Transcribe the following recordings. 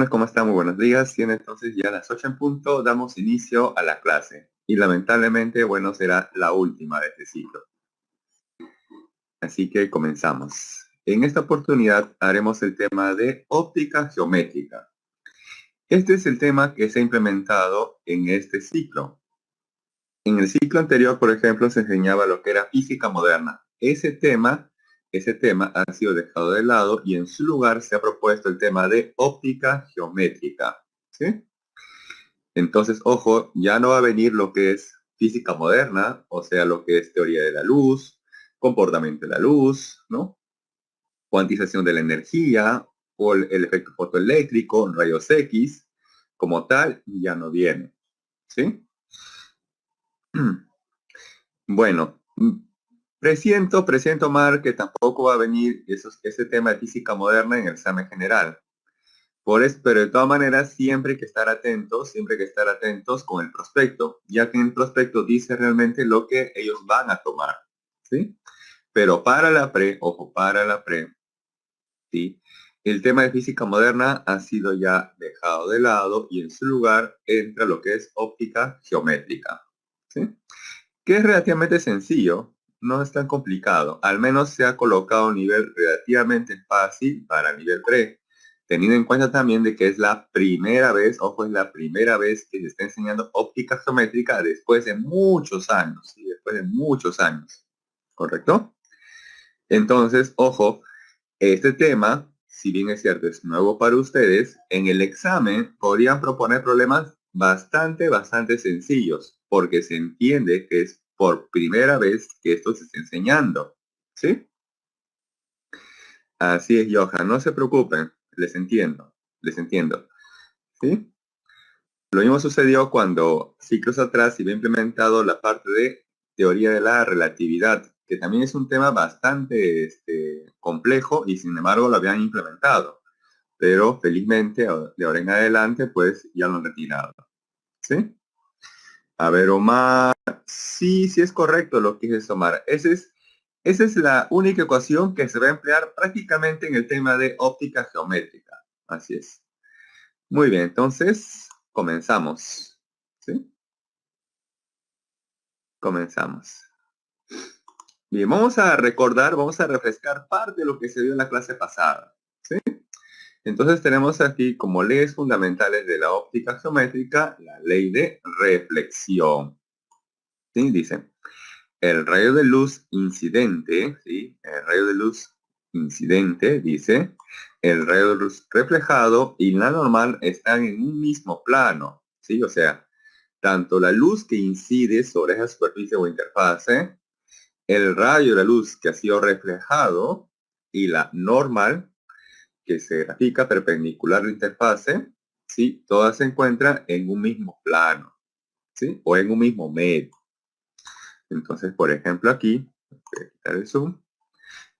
¿Cómo están? Muy buenos días. Tiene entonces ya las 8 en punto, damos inicio a la clase. Y lamentablemente, bueno, será la última de este ciclo. Así que comenzamos. En esta oportunidad haremos el tema de óptica geométrica. Este es el tema que se ha implementado en este ciclo. En el ciclo anterior, por ejemplo, se enseñaba lo que era física moderna. Ese tema ha sido dejado de lado y en su lugar se ha propuesto el tema de óptica geométrica. ¿Sí? Entonces, ojo, ya no va a venir lo que es física moderna, o sea, lo que es teoría de la luz, comportamiento de la luz, ¿no? Cuantización de la energía o el efecto fotoeléctrico, rayos X, como tal, ya no viene, ¿sí? Bueno, presiento, Mar, que tampoco va a venir ese tema de física moderna en el examen general. Pero de todas maneras, siempre hay que estar atentos con el prospecto, ya que en el prospecto dice realmente lo que ellos van a tomar, ¿sí? Pero para la pre, ojo, para la pre, ¿sí? El tema de física moderna ha sido ya dejado de lado y en su lugar entra lo que es óptica geométrica, ¿sí? Que es relativamente sencillo, no es tan complicado, al menos se ha colocado a un nivel relativamente fácil para el nivel pre, teniendo en cuenta también de que es la primera vez, ojo, es la primera vez que se está enseñando óptica geométrica después de muchos años, ¿sí? Después de muchos años, ¿correcto? Entonces, ojo, este tema, si bien es cierto, es nuevo para ustedes, en el examen podrían proponer problemas bastante sencillos, porque se entiende que es por primera vez que esto se está enseñando, ¿sí? Así es, Johan, no se preocupen, les entiendo, ¿sí? Lo mismo sucedió cuando ciclos atrás se había implementado la parte de teoría de la relatividad, que también es un tema bastante complejo y sin embargo lo habían implementado. Pero felizmente de ahora en adelante pues ya lo han retirado. ¿Sí? A ver, Omar, sí es correcto lo que dices, Omar. Esa es la única ecuación que se va a emplear prácticamente en el tema de óptica geométrica. Así es. Muy bien, entonces comenzamos. ¿Sí? Comenzamos. Bien, vamos a refrescar parte de lo que se dio en la clase pasada. ¿Sí? Entonces tenemos aquí como leyes fundamentales de la óptica geométrica la ley de reflexión. ¿Sí? Dice, el rayo de luz incidente, ¿sí? El rayo de luz incidente, dice, el rayo de luz reflejado y la normal están en un mismo plano, ¿sí? O sea, tanto la luz que incide sobre esa superficie o interfase, el rayo de la luz que ha sido reflejado y la normal que se grafica perpendicular a la interfase, ¿sí? Todas se encuentran en un mismo plano, ¿sí? O en un mismo medio. Entonces, por ejemplo, aquí, voy a quitar el zoom,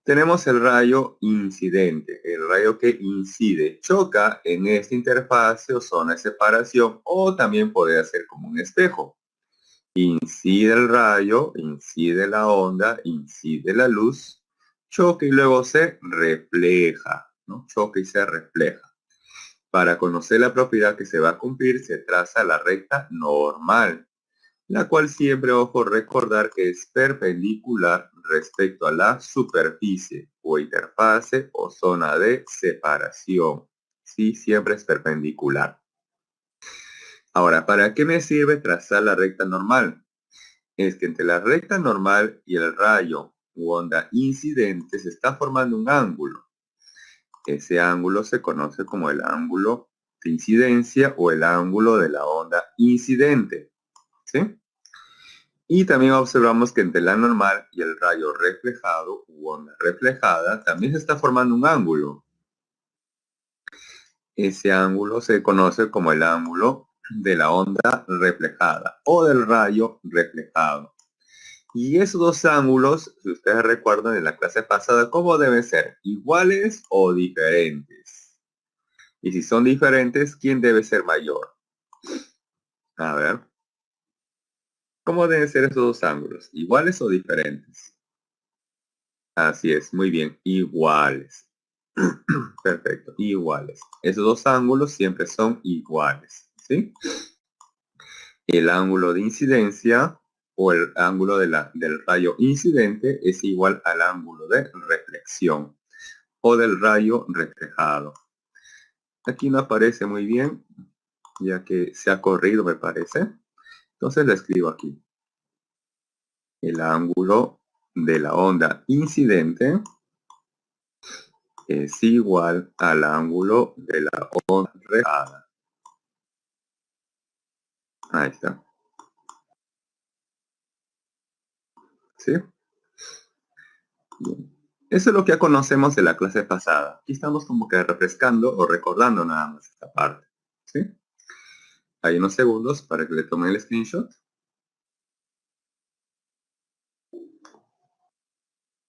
tenemos el rayo incidente, el rayo que incide, choca en esta interfase o zona de separación, o también puede ser como un espejo. Incide el rayo, incide la onda, incide la luz, choca y luego se refleja, ¿no? Choca y se refleja. Para conocer la propiedad que se va a cumplir, se traza la recta normal, la cual siempre, ojo, recordar que es perpendicular respecto a la superficie o interfase o zona de separación. Sí, siempre es perpendicular. Ahora, ¿para qué me sirve trazar la recta normal? Es que entre la recta normal y el rayo u onda incidente se está formando un ángulo. Ese ángulo se conoce como el ángulo de incidencia o el ángulo de la onda incidente. ¿Sí? Y también observamos que entre la normal y el rayo reflejado u onda reflejada también se está formando un ángulo. Ese ángulo se conoce como el ángulo de la onda reflejada o del rayo reflejado. Y esos dos ángulos, si ustedes recuerdan en la clase pasada, ¿cómo deben ser? ¿Iguales o diferentes? Y si son diferentes, ¿quién debe ser mayor? A ver, ¿cómo deben ser esos dos ángulos? ¿Iguales o diferentes? Así es, muy bien, iguales. Perfecto, iguales. Esos dos ángulos siempre son iguales, ¿sí? El ángulo de incidencia o el ángulo del rayo incidente es igual al ángulo de reflexión o del rayo reflejado. Aquí no aparece muy bien, ya que se ha corrido, me parece. Entonces le escribo aquí. El ángulo de la onda incidente es igual al ángulo de la onda reflejada. Ahí está. ¿Sí? Bien. Eso es lo que ya conocemos de la clase pasada. Aquí estamos como que refrescando o recordando nada más esta parte. ¿Sí? Hay unos segundos para que le tomen el screenshot.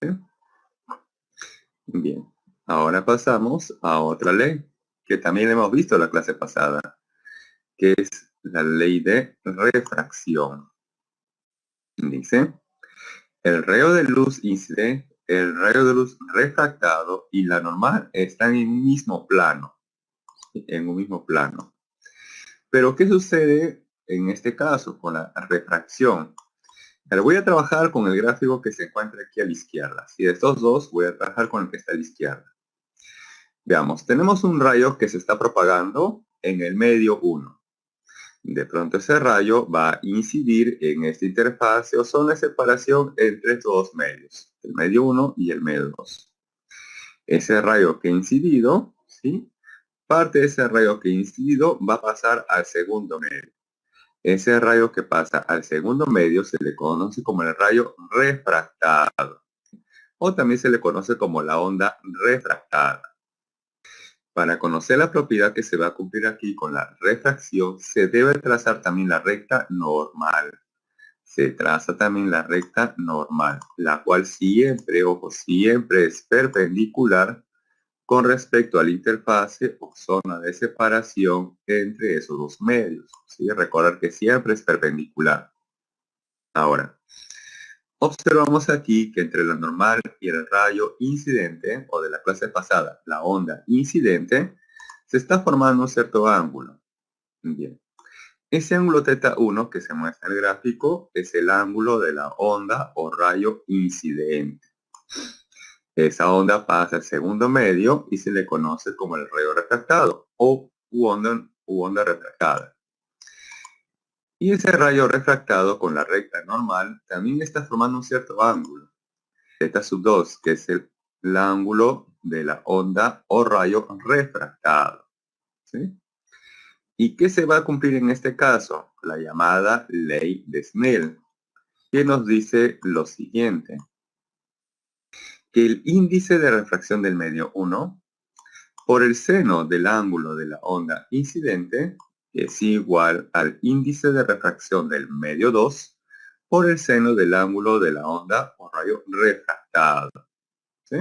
¿Sí? Bien. Ahora pasamos a otra ley que también hemos visto en la clase pasada, que es la ley de refracción. Dice, el rayo de luz incidente, el rayo de luz refractado y la normal están en un mismo plano. En un mismo plano. Pero ¿qué sucede en este caso con la refracción? Ahora voy a trabajar con el gráfico que se encuentra aquí a la izquierda. Si de estos dos, voy a trabajar con el que está a la izquierda. Veamos, tenemos un rayo que se está propagando en el medio 1. De pronto ese rayo va a incidir en esta interfase o zona de separación entre dos medios, el medio 1 y el medio 2. Ese rayo que ha incidido, ¿sí? Parte de ese rayo que ha incidido va a pasar al segundo medio. Ese rayo que pasa al segundo medio se le conoce como el rayo refractado o también se le conoce como la onda refractada. Para conocer la propiedad que se va a cumplir aquí con la refracción, se debe trazar también la recta normal. Se traza también la recta normal, la cual siempre, ojo, siempre es perpendicular con respecto a la interfase o zona de separación entre esos dos medios. ¿Sí? Recordar que siempre es perpendicular. Ahora, observamos aquí que entre la normal y el rayo incidente, o de la clase pasada, la onda incidente, se está formando un cierto ángulo. Bien. Ese ángulo θ1 que se muestra en el gráfico es el ángulo de la onda o rayo incidente. Esa onda pasa al segundo medio y se le conoce como el rayo refractado o onda refractada. Y ese rayo refractado con la recta normal también está formando un cierto ángulo. θ2, que es el ángulo de la onda o rayo refractado. ¿Sí? ¿Y qué se va a cumplir en este caso? La llamada ley de Snell, que nos dice lo siguiente, que el índice de refracción del medio 1 por el seno del ángulo de la onda incidente es igual al índice de refracción del medio 2 por el seno del ángulo de la onda o rayo refractado. ¿Sí?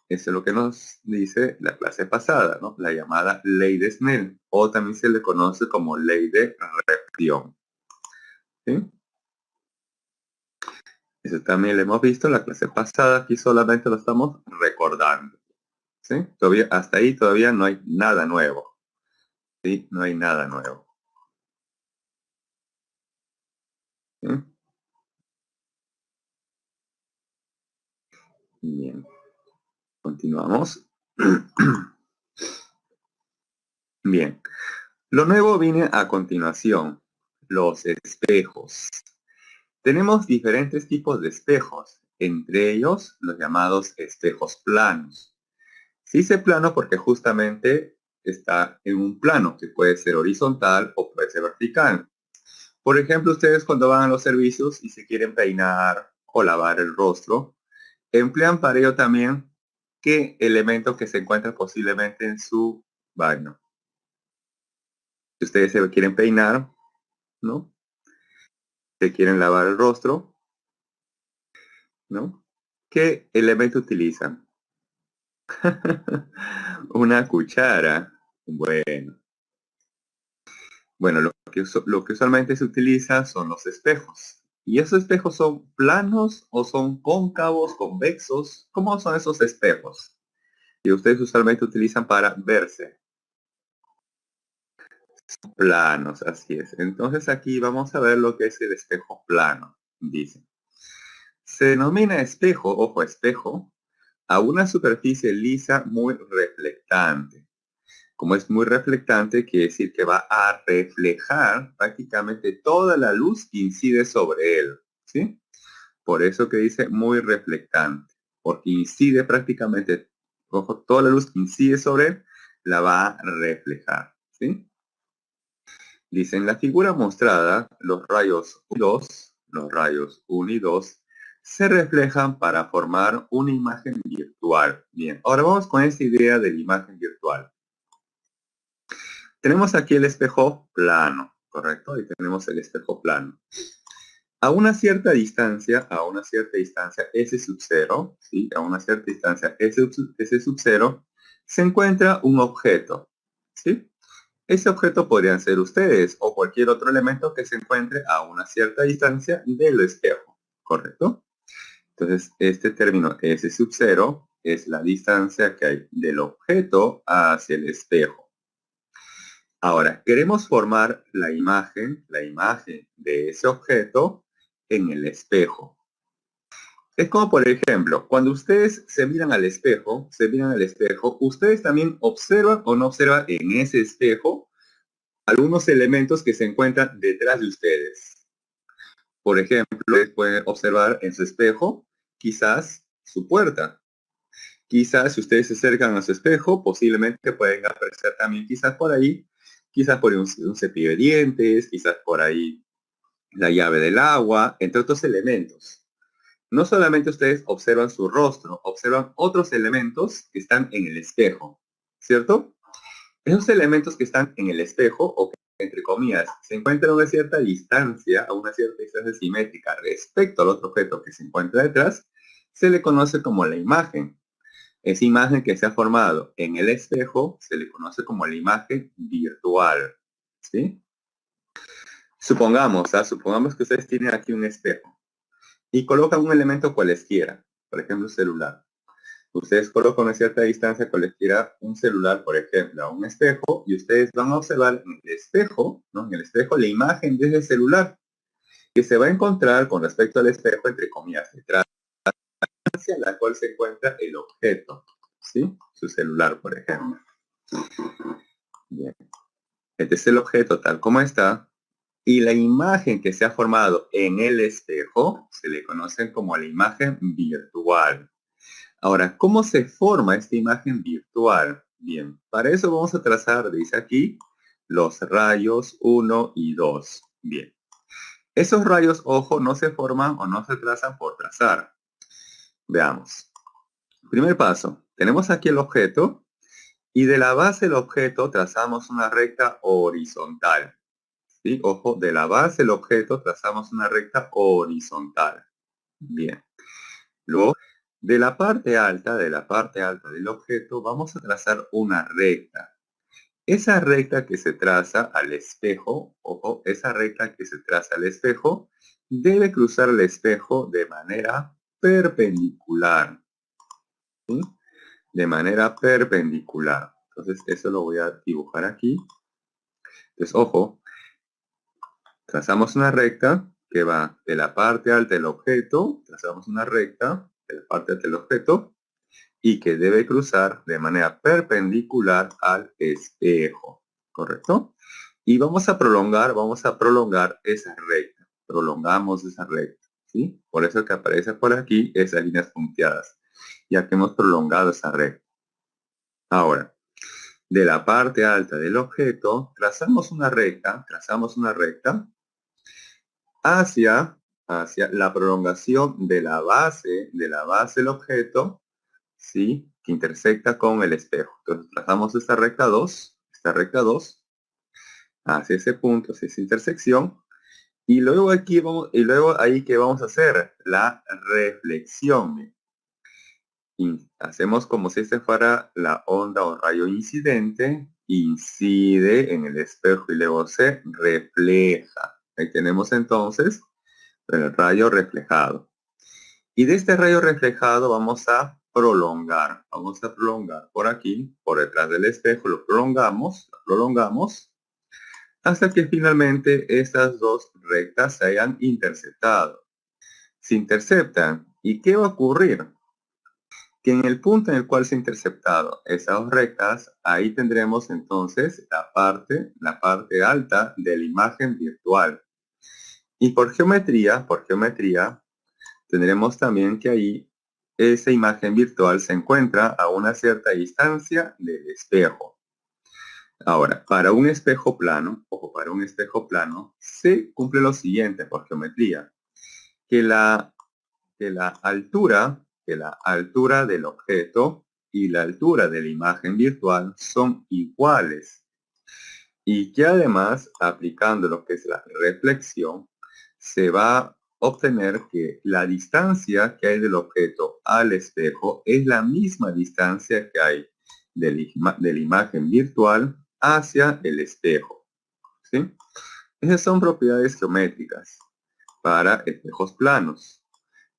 Eso es lo que nos dice la clase pasada, ¿no? La llamada ley de Snell, o también se le conoce como ley de refracción. ¿Sí? Eso también lo hemos visto en la clase pasada, aquí solamente lo estamos recordando. ¿Sí? Todavía, hasta ahí todavía no hay nada nuevo. ¿Sí? No hay nada nuevo. ¿Sí? Bien. Continuamos. Bien. Lo nuevo viene a continuación. Los espejos. Tenemos diferentes tipos de espejos, entre ellos los llamados espejos planos. Se dice plano porque justamente está en un plano que puede ser horizontal o puede ser vertical. Por ejemplo, ustedes cuando van a los servicios y se quieren peinar o lavar el rostro, emplean para ello también qué elemento que se encuentra posiblemente en su baño. Si ustedes se quieren peinar, ¿no? Se quieren lavar el rostro, ¿no? ¿Qué elemento utilizan? Una cuchara. Bueno. Bueno, lo que usualmente se utiliza son los espejos. ¿Y esos espejos son planos o son cóncavos, convexos? ¿Cómo son esos espejos? que ustedes usualmente utilizan para verse. Planos, así es. Entonces aquí vamos a ver lo que es el espejo plano. Dice, se denomina espejo, ojo, espejo, a una superficie lisa muy reflectante. Como es muy reflectante, quiere decir que va a reflejar prácticamente toda la luz que incide sobre él, ¿sí? Por eso que dice muy reflectante, porque incide prácticamente, ojo, toda la luz que incide sobre él, la va a reflejar, ¿sí? Dice, en la figura mostrada, los rayos 1 y 2, se reflejan para formar una imagen virtual. Bien, ahora vamos con esta idea de la imagen virtual. Tenemos aquí el espejo plano, ¿correcto? Y tenemos el espejo plano. A una cierta distancia, S sub 0, ¿sí? A una cierta distancia, S sub 0, se encuentra un objeto, ¿sí? Ese objeto podrían ser ustedes o cualquier otro elemento que se encuentre a una cierta distancia del espejo, ¿correcto? Entonces, este término S sub 0 es la distancia que hay del objeto hacia el espejo. Ahora, queremos formar la imagen de ese objeto en el espejo. Es como, por ejemplo, cuando ustedes se miran al espejo, ustedes también observan o no observan en ese espejo algunos elementos que se encuentran detrás de ustedes. Por ejemplo, ustedes pueden observar en su espejo quizás su puerta. Quizás si ustedes se acercan a su espejo, posiblemente pueden apreciar también quizás por un cepillo de dientes, quizás por ahí la llave del agua, entre otros elementos. No solamente ustedes observan su rostro, observan otros elementos que están en el espejo, ¿cierto? Esos elementos que están en el espejo, o que, entre comillas, se encuentran a una cierta distancia, simétrica respecto al otro objeto que se encuentra detrás, se le conoce como la imagen. Esa imagen que se ha formado en el espejo se le conoce como la imagen virtual, ¿sí? Supongamos que ustedes tienen aquí un espejo y colocan un elemento cualesquiera, por ejemplo, un celular. Ustedes colocan a cierta distancia cualesquiera un celular, por ejemplo, a un espejo, y ustedes van a observar en el espejo, ¿no? En el espejo la imagen de ese celular, que se va a encontrar con respecto al espejo, entre comillas, detrás hacia la cual se encuentra el objeto, ¿sí? Su celular, por ejemplo. Bien. Este es el objeto tal como está, y la imagen que se ha formado en el espejo se le conoce como la imagen virtual. Ahora, ¿cómo se forma esta imagen virtual? Bien, para eso vamos a trazar, dice aquí, los rayos 1 y 2. Bien, esos rayos, ojo, no se forman o no se trazan por trazar. Veamos. Primer paso, tenemos aquí el objeto y de la base del objeto trazamos una recta horizontal. ¿Sí? Ojo, de la base del objeto trazamos una recta horizontal. Bien. Luego, de la parte alta del objeto, vamos a trazar una recta. Esa recta que se traza al espejo, ojo, esa recta que se traza al espejo, debe cruzar el espejo de manera perpendicular. ¿Sí? De manera perpendicular. Entonces, eso lo voy a dibujar aquí. Entonces, ojo, trazamos una recta que va de la parte alta del objeto, trazamos una recta de la parte alta del objeto y que debe cruzar de manera perpendicular al espejo, ¿correcto? Y vamos a prolongar esa recta, prolongamos esa recta, ¿sí? Por eso que aparece por aquí esas líneas punteadas, ya que hemos prolongado esa recta. Ahora, de la parte alta del objeto, trazamos una recta hacia la prolongación de la base del objeto, ¿sí? Que intersecta con el espejo. Entonces trazamos esta recta 2, hacia ese punto, hacia esa intersección, y luego ahí que vamos a hacer la reflexión. Y hacemos como si este fuera la onda o rayo incidente, incide en el espejo y luego se refleja. Ahí tenemos entonces el rayo reflejado. Y de este rayo reflejado vamos a prolongar. Vamos a prolongar por aquí, por detrás del espejo, lo prolongamos hasta que finalmente estas dos rectas se hayan interceptado. Se interceptan. ¿Y qué va a ocurrir? Que en el punto en el cual se han interceptado esas dos rectas, ahí tendremos entonces la parte alta de la imagen virtual. Y por geometría, tendremos también que ahí esa imagen virtual se encuentra a una cierta distancia del espejo. Ahora, para un espejo plano, ojo, para un espejo plano, se cumple lo siguiente por geometría, que la altura del objeto y la altura de la imagen virtual son iguales. Y que además, aplicando lo que es la reflexión, se va a obtener que la distancia que hay del objeto al espejo es la misma distancia que hay de la imagen virtual hacia el espejo. ¿Sí? Esas son propiedades geométricas para espejos planos.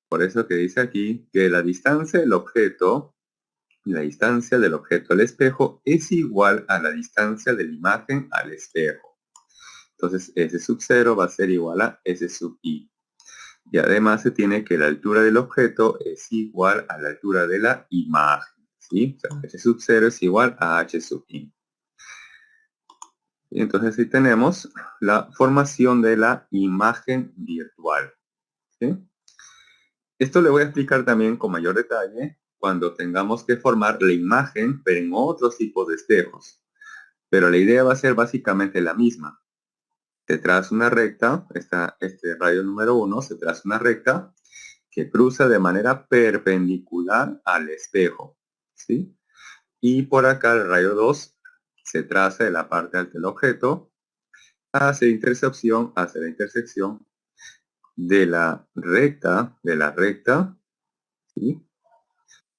Por eso que dice aquí que la distancia del objeto al espejo es igual a la distancia de la imagen al espejo. Entonces S sub 0 va a ser igual a S sub I. Y además se tiene que la altura del objeto es igual a la altura de la imagen. ¿Sí? O sea, H sub 0 es igual a H sub I. Y entonces ahí tenemos la formación de la imagen virtual. ¿Sí? Esto le voy a explicar también con mayor detalle cuando tengamos que formar la imagen, pero en otros tipos de espejos. Pero la idea va a ser básicamente la misma. Se traza una recta, este radio número 1, se traza una recta que cruza de manera perpendicular al espejo, ¿sí? Y por acá el rayo 2 se traza de la parte alta del objeto hacia la intersección de la recta, ¿sí?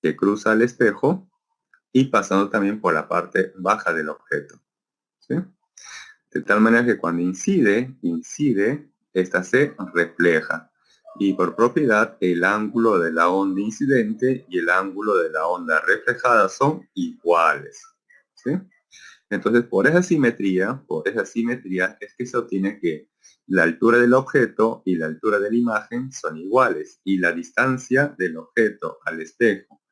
Que cruza el espejo y pasando también por la parte baja del objeto, ¿sí? De tal manera que cuando incide, esta se refleja. Y por propiedad, el ángulo de la onda incidente y el ángulo de la onda reflejada son iguales. ¿Sí? Entonces, por esa simetría es que se obtiene que la altura del objeto y la altura de la imagen son iguales y la distancia del objeto al espejo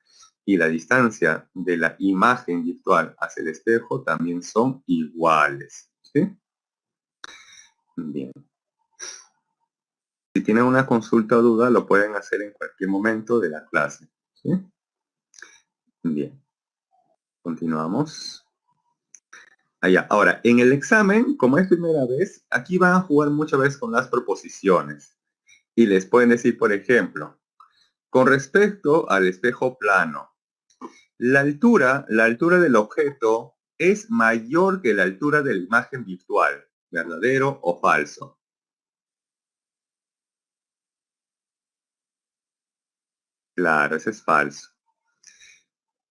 y la distancia de la imagen virtual hacia el espejo también son iguales. ¿Sí? Bien. Si tienen una consulta o duda, lo pueden hacer en cualquier momento de la clase. ¿Sí? Bien. Continuamos. Allá. Ahora, en el examen, como es primera vez, aquí van a jugar muchas veces con las proposiciones. Y les pueden decir, por ejemplo, con respecto al espejo plano, la altura del objeto es mayor que la altura de la imagen virtual, ¿verdadero o falso? Claro, ese es falso.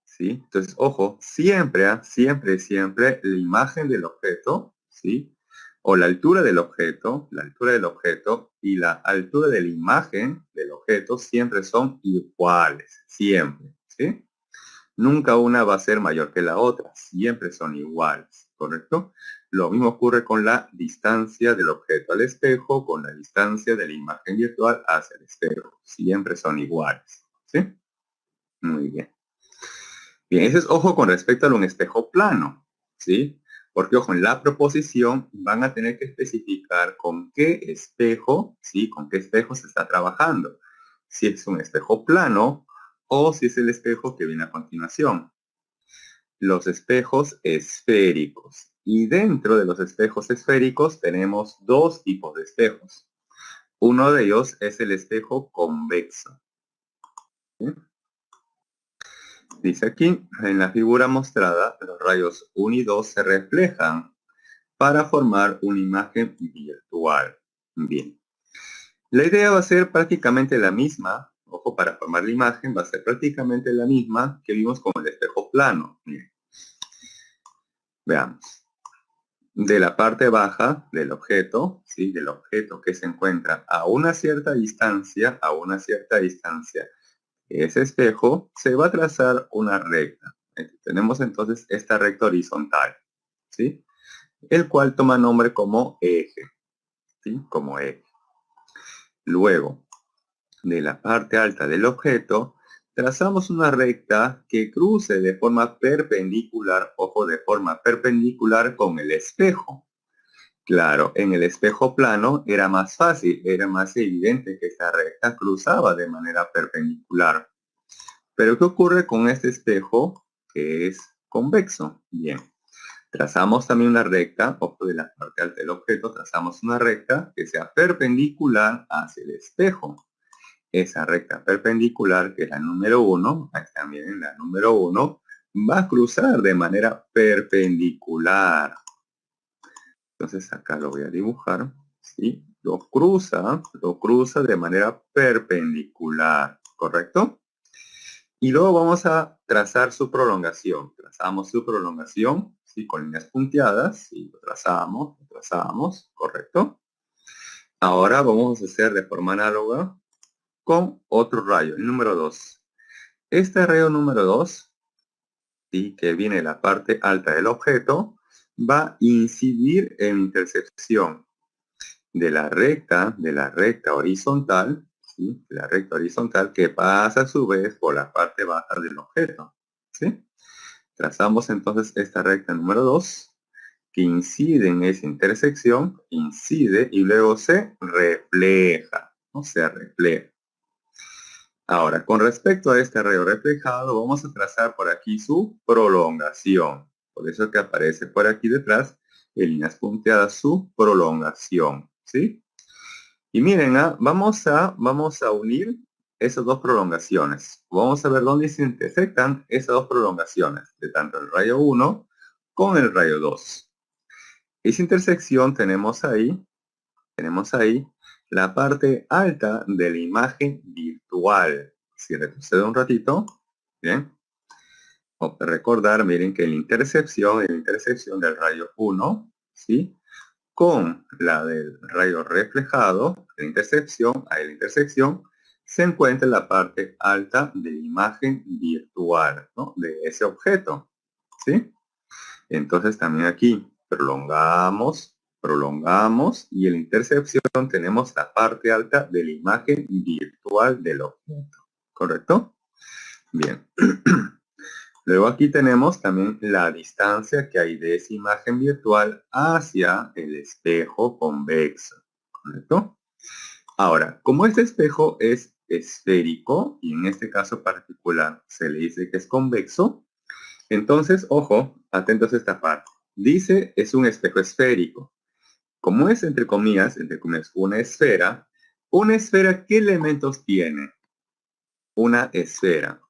¿Sí? Entonces, ojo, siempre, la imagen del objeto, ¿sí? O la altura del objeto y la altura de la imagen del objeto siempre son iguales, siempre, ¿sí? Nunca una va a ser mayor que la otra, siempre son iguales, ¿correcto? Lo mismo ocurre con la distancia del objeto al espejo, con la distancia de la imagen virtual hacia el espejo, siempre son iguales, ¿sí? Muy bien. Bien, ese es ojo con respecto a un espejo plano, ¿sí? Porque, ojo, en la proposición van a tener que especificar con qué espejo, ¿sí? Con qué espejo se está trabajando. Si es un espejo plano o si es el espejo que viene a continuación. Los espejos esféricos. Y dentro de los espejos esféricos tenemos dos tipos de espejos. Uno de ellos es el espejo convexo. ¿Sí? Dice aquí, en la figura mostrada, los rayos 1 y 2 se reflejan para formar una imagen virtual. Bien. La idea va a ser prácticamente la misma. Ojo, para formar la imagen va a ser prácticamente la misma que vimos con el espejo plano. Bien. Veamos. De la parte baja del objeto, ¿sí? Del objeto que se encuentra a una cierta distancia, ese espejo se va a trazar una recta. Tenemos entonces esta recta horizontal, ¿sí? El cual toma nombre como eje, ¿sí? Como eje. Luego, de la parte alta del objeto, trazamos una recta que cruce de forma perpendicular, ojo, de forma perpendicular con el espejo. Claro, en el espejo plano era más fácil, era más evidente que esta recta cruzaba de manera perpendicular. Pero ¿qué ocurre con este espejo que es convexo? Bien, trazamos también una recta, ojo, de la parte alta del objeto, trazamos una recta que sea perpendicular hacia el espejo. Esa recta perpendicular, que es la número 1, ahí también la número 1, va a cruzar de manera perpendicular. Entonces acá lo voy a dibujar, ¿sí? Lo cruza de manera perpendicular, ¿correcto? Y luego vamos a trazar su prolongación. Trazamos su prolongación, ¿sí? Con líneas punteadas, y lo trazamos, ¿correcto? Ahora vamos a hacer de forma análoga con otro rayo, el número 2. Este rayo número 2, ¿sí? Que viene de la parte alta del objeto, va a incidir en intersección de la recta horizontal, ¿sí? La recta horizontal que pasa a su vez por la parte baja del objeto, ¿sí? Trazamos entonces esta recta número 2 que incide en esa intersección, incide y luego se refleja, ¿no? Se refleja. Ahora, con respecto a este rayo reflejado, vamos a trazar por aquí su prolongación. Por eso que aparece por aquí detrás, en líneas punteadas, su prolongación, ¿sí? Y miren, vamos a unir esas dos prolongaciones. Vamos a ver dónde se intersectan esas dos prolongaciones, de tanto el rayo 1 con el rayo 2. Esa intersección tenemos ahí la parte alta de la imagen virtual. Si retrocedo un ratito, bien, recordar, miren que en la intersección del rayo 1, ¿sí? Con la del rayo reflejado, la intersección, se encuentra la parte alta de la imagen virtual, ¿no? De ese objeto, ¿sí? Entonces también aquí prolongamos y en la intersección tenemos la parte alta de la imagen virtual del objeto, ¿correcto? Bien. Luego aquí tenemos también la distancia que hay de esa imagen virtual hacia el espejo convexo, ¿correcto? Ahora, como este espejo es esférico y en este caso particular se le dice que es convexo, entonces, ojo, atentos a esta parte. Dice es un espejo esférico. Como es entre comillas, una esfera, ¿qué elementos tiene? Una esfera.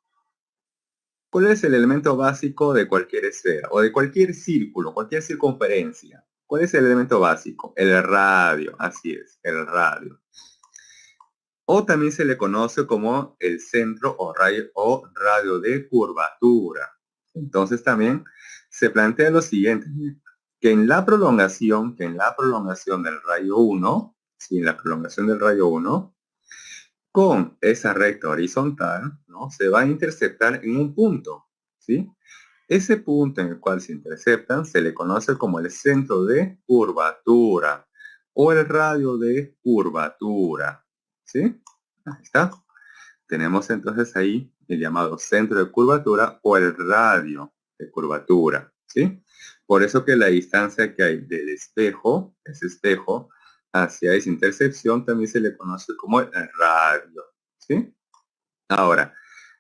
¿Cuál es el elemento básico de cualquier esfera o de cualquier círculo, cualquier circunferencia? ¿Cuál es el elemento básico? El radio, así es, el radio. O también se le conoce como el centro o radio de curvatura. Entonces también se plantea lo siguiente, que en la prolongación del rayo 1, ¿sí? En la prolongación del rayo 1, con esa recta horizontal, ¿no? Se va a interceptar en un punto, ¿sí? Ese punto en el cual se interceptan se le conoce como el centro de curvatura o el radio de curvatura, ¿sí? Ahí está. Tenemos entonces ahí el llamado centro de curvatura o el radio de curvatura, ¿sí? Por eso que la distancia que hay del espejo, ese espejo, hacia esa intersección también se le conoce como el radio, ¿sí? Ahora,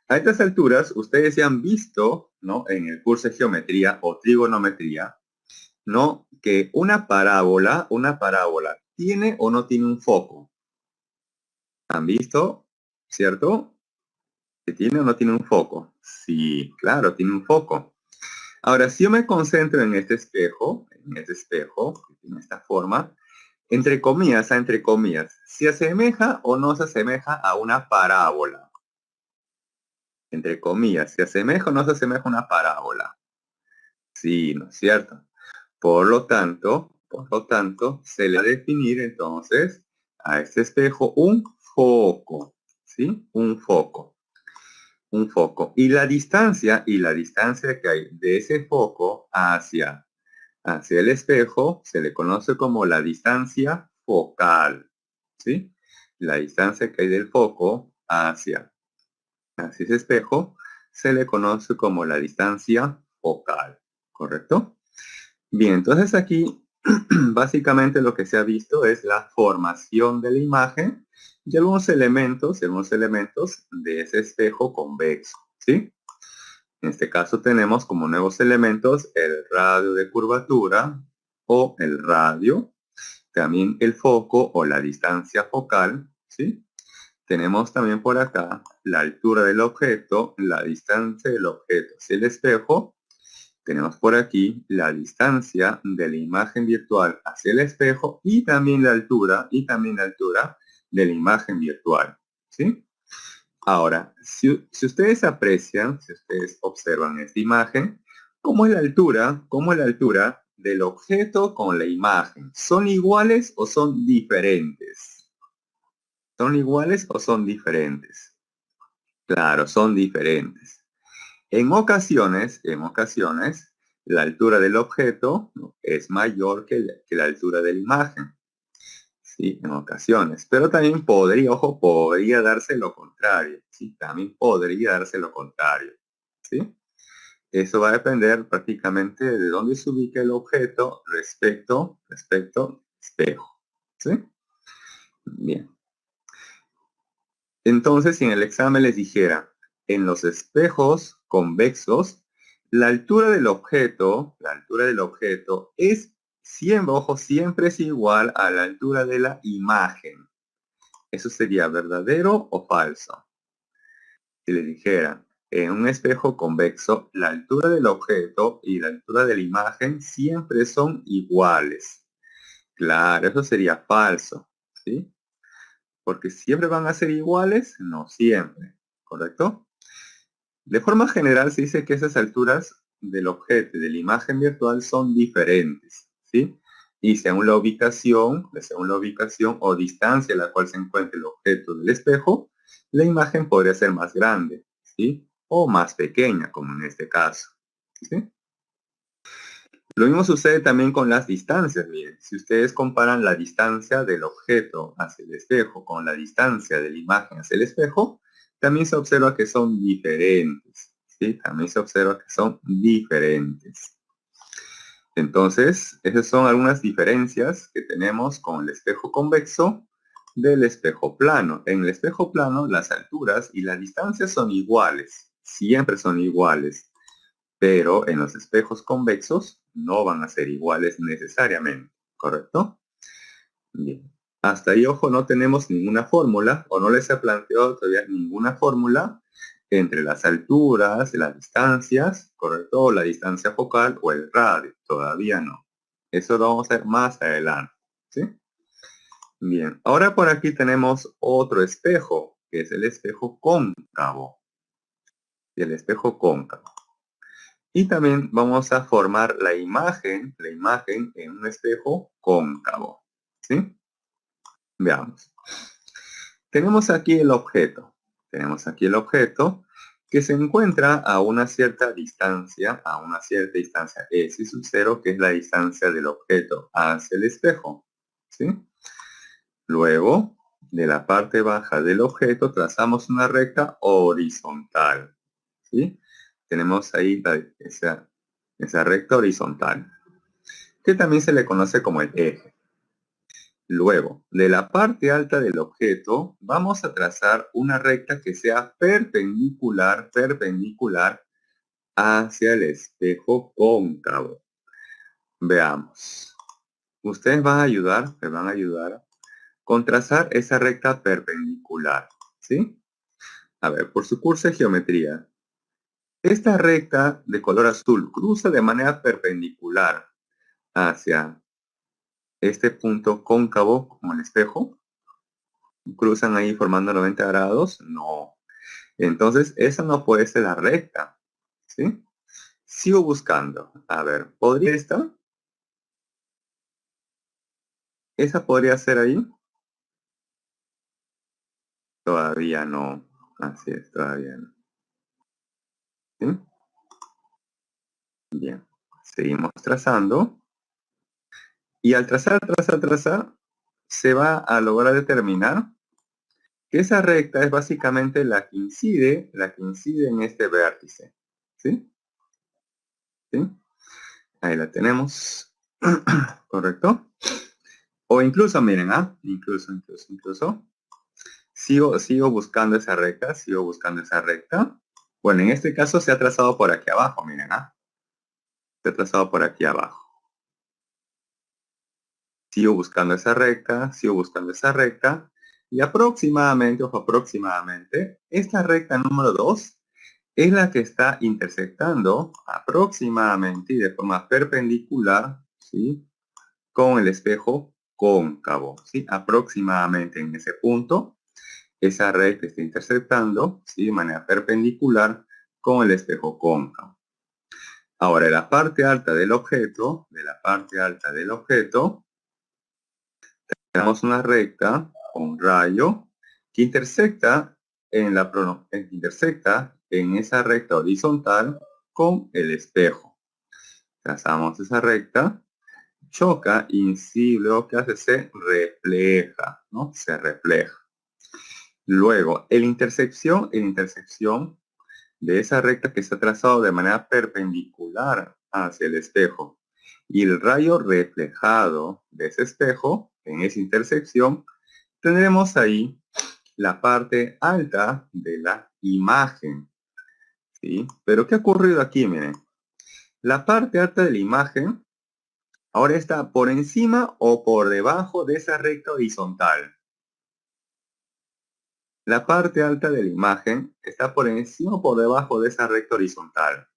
a estas alturas, ustedes ya han visto, ¿no? En el curso de geometría o trigonometría, ¿no? Que una parábola, ¿tiene o no tiene un foco? ¿Han visto? ¿Cierto? ¿Que tiene o no tiene un foco? Sí, claro, tiene un foco. Ahora, si yo me concentro en este espejo, que tiene esta forma, entre comillas, ¿se asemeja o no se asemeja a una parábola? Entre comillas, ¿se asemeja o no se asemeja a una parábola? Sí, ¿no es cierto? Por lo tanto, se le va a definir entonces a este espejo un foco, ¿sí? Un foco. un foco. Y la distancia que hay de ese foco hacia el espejo se le conoce como la distancia focal, ¿sí? La distancia que hay del foco hacia ese espejo se le conoce como la distancia focal, ¿correcto? Bien, entonces aquí básicamente lo que se ha visto es la formación de la imagen y algunos elementos de ese espejo convexo, ¿sí? En este caso tenemos como nuevos elementos el radio de curvatura o el radio, también el foco o la distancia focal, ¿sí? Tenemos también por acá la altura del objeto, la distancia del objeto hacia el espejo. Tenemos por aquí la distancia de la imagen virtual hacia el espejo y también la altura de la imagen virtual, ¿sí? Ahora, si ustedes aprecian, si ustedes observan esta imagen, ¿cómo es la altura del objeto con la imagen? ¿Son iguales o son diferentes? ¿Son iguales o son diferentes? Claro, son diferentes. En ocasiones, la altura del objeto, ¿no?, es mayor que la altura de la imagen. Sí, en ocasiones. Pero también podría darse lo contrario. Sí, también podría darse lo contrario. ¿Sí? Eso va a depender prácticamente de dónde se ubica el objeto respecto al espejo. ¿Sí? Bien. Entonces, si en el examen les dijera, en los espejos convexos, la altura del objeto es siempre, ojo, siempre es igual a la altura de la imagen. ¿Eso sería verdadero o falso? Si les dijera, en un espejo convexo, la altura del objeto y la altura de la imagen siempre son iguales. Claro, eso sería falso, ¿sí? Porque siempre van a ser iguales, no siempre, ¿correcto? De forma general se dice que esas alturas del objeto y de la imagen virtual son diferentes, ¿sí? Y según la ubicación o distancia a la cual se encuentra el objeto del espejo, la imagen podría ser más grande, ¿sí? O más pequeña, como en este caso, ¿sí? Lo mismo sucede también con las distancias. Miren, si ustedes comparan la distancia del objeto hacia el espejo con la distancia de la imagen hacia el espejo, también se observa que son diferentes, ¿sí? También se observa que son diferentes. Entonces, esas son algunas diferencias que tenemos con el espejo convexo del espejo plano. En el espejo plano, las alturas y las distancias son iguales, siempre son iguales, pero en los espejos convexos no van a ser iguales necesariamente, ¿correcto? Bien. Hasta ahí, ojo, no tenemos ninguna fórmula, o no les he planteado todavía ninguna fórmula entre las alturas, las distancias, ¿correcto? O la distancia focal o el radio, todavía no. Eso lo vamos a ver más adelante, ¿sí? Bien, ahora por aquí tenemos otro espejo, que es el espejo cóncavo. Y el espejo cóncavo. Y también vamos a formar la imagen en un espejo cóncavo, ¿sí? Veamos. Tenemos aquí el objeto que se encuentra a una cierta distancia, S sub 0, que es la distancia del objeto hacia el espejo, ¿sí? Luego, de la parte baja del objeto trazamos una recta horizontal, ¿sí? Tenemos ahí esa recta horizontal, que también se le conoce como el eje. Luego, de la parte alta del objeto, vamos a trazar una recta que sea perpendicular hacia el espejo cóncavo. Veamos. Ustedes me van a ayudar con trazar esa recta perpendicular, ¿sí? A ver, por su curso de geometría, esta recta de color azul cruza de manera perpendicular hacia este punto cóncavo como el espejo. ¿Cruzan ahí formando 90 grados? No. Entonces, esa no puede ser la recta, ¿sí? Sigo buscando. A ver, ¿podría esta? ¿Esa podría ser ahí? Todavía no. Así es, todavía no. ¿Sí? Bien, seguimos trazando. Y al trazar, se va a lograr determinar que esa recta es básicamente la que incide en este vértice. ¿Sí? ¿Sí? Ahí la tenemos. ¿Correcto? O incluso, miren, incluso. Sigo buscando esa recta, sigo buscando esa recta. Bueno, en este caso se ha trazado por aquí abajo, miren, se ha trazado por aquí abajo. Sigo buscando esa recta, sigo buscando esa recta. Y aproximadamente, ojo, aproximadamente, esta recta número 2 es la que está intersectando aproximadamente y de forma perpendicular, ¿sí?, con el espejo cóncavo, ¿sí? Aproximadamente en ese punto, esa recta está intersectando, ¿sí?, de manera perpendicular con el espejo cóncavo. Ahora, de la parte alta del objeto, tenemos una recta, un rayo, que intersecta en esa recta horizontal con el espejo. Trazamos esa recta, choca, incide, lo que hace se refleja, ¿no? Se refleja. Luego, en intersección de esa recta que está trazado de manera perpendicular hacia el espejo y el rayo reflejado de ese espejo en esa intersección, tendremos ahí la parte alta de la imagen, ¿sí? Pero ¿qué ha ocurrido aquí? Miren, la parte alta de la imagen ahora está por encima o por debajo de esa recta horizontal. La parte alta de la imagen está por encima o por debajo de esa recta horizontal.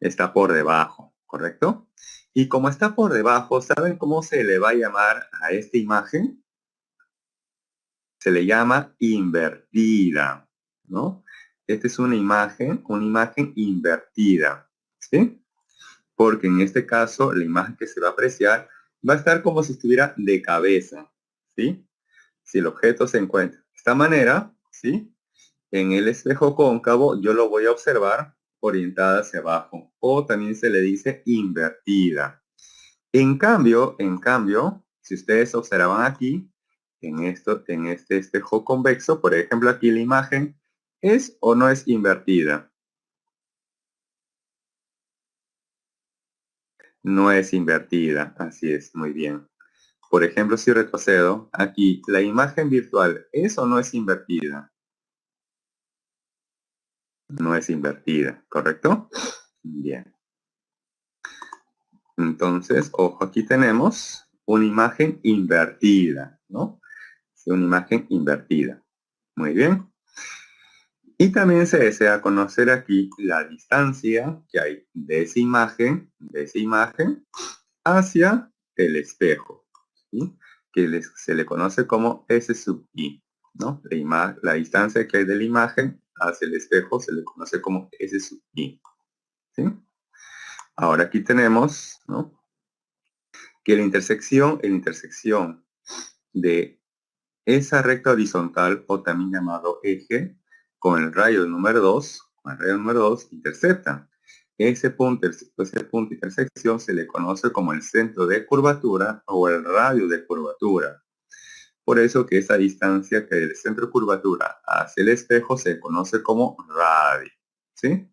Está por debajo, ¿correcto? Y como está por debajo, ¿saben cómo se le va a llamar a esta imagen? Se le llama invertida, ¿no? Esta es una imagen invertida, ¿sí? Porque en este caso, la imagen que se va a apreciar va a estar como si estuviera de cabeza, ¿sí? Si el objeto se encuentra de esta manera, ¿sí?, en el espejo cóncavo, yo lo voy a observar orientada hacia abajo, o también se le dice invertida. En cambio, si ustedes observan aquí, en este espejo convexo, por ejemplo, aquí la imagen, ¿es o no es invertida? No es invertida, así es, muy bien. Por ejemplo, si retrocedo, aquí, ¿la imagen virtual es o no es invertida? No es invertida, ¿correcto? Bien. Entonces, ojo, aquí tenemos una imagen invertida, ¿no? Una imagen invertida. Muy bien. Y también se desea conocer aquí la distancia que hay de esa imagen, hacia el espejo, ¿sí?, que se le conoce como S sub I, ¿no? La distancia que hay de la imagen hacia el espejo se le conoce como S sub I, ¿sí? Ahora aquí tenemos, ¿no?, que la intersección de esa recta horizontal, o también llamado eje, con el rayo número 2, interceptan. Ese punto de intersección se le conoce como el centro de curvatura o el radio de curvatura. Por eso que esa distancia que del centro de curvatura hacia el espejo se conoce como radio, ¿sí?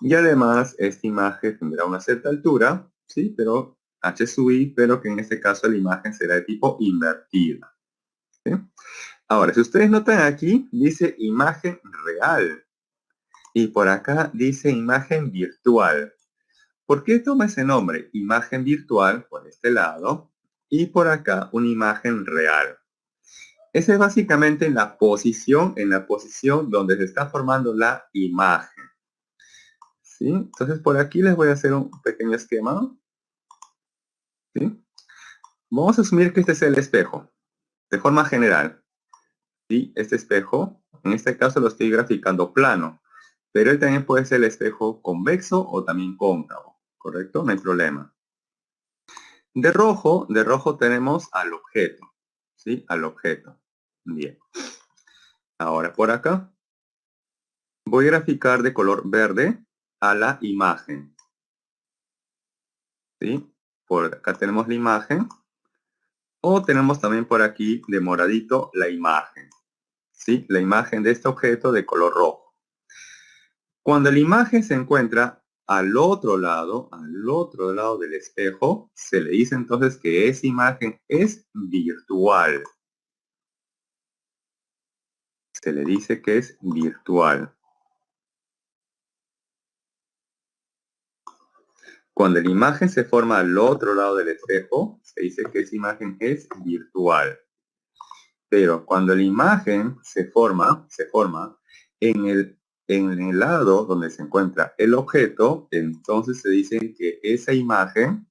Y además esta imagen tendrá una cierta altura, ¿sí?, pero h sub i, pero que en este caso la imagen será de tipo invertida, ¿sí? Ahora, si ustedes notan aquí, dice imagen real. Y por acá dice imagen virtual. ¿Por qué toma ese nombre? Imagen virtual por este lado y por acá una imagen real. Esa es básicamente en la posición donde se está formando la imagen, ¿sí? Entonces por aquí les voy a hacer un pequeño esquema, ¿sí? Vamos a asumir que este es el espejo, de forma general, ¿sí? Este espejo, en este caso lo estoy graficando plano, pero él también puede ser el espejo convexo o también cóncavo, ¿correcto? No hay problema. De rojo tenemos al objeto, ¿sí? Al objeto. Bien. Ahora por acá Voy a graficar de color verde a la imagen. ¿Sí? Por acá tenemos la imagen. O tenemos también por aquí de moradito la imagen. ¿Sí? La imagen de este objeto de color rojo. Cuando la imagen se encuentra al otro lado del espejo, se le dice entonces que esa imagen es virtual. Se le dice que es virtual. Cuando la imagen se forma al otro lado del espejo, se dice que esa imagen es virtual. Pero cuando la imagen se forma en el lado donde se encuentra el objeto, entonces se dice que esa imagen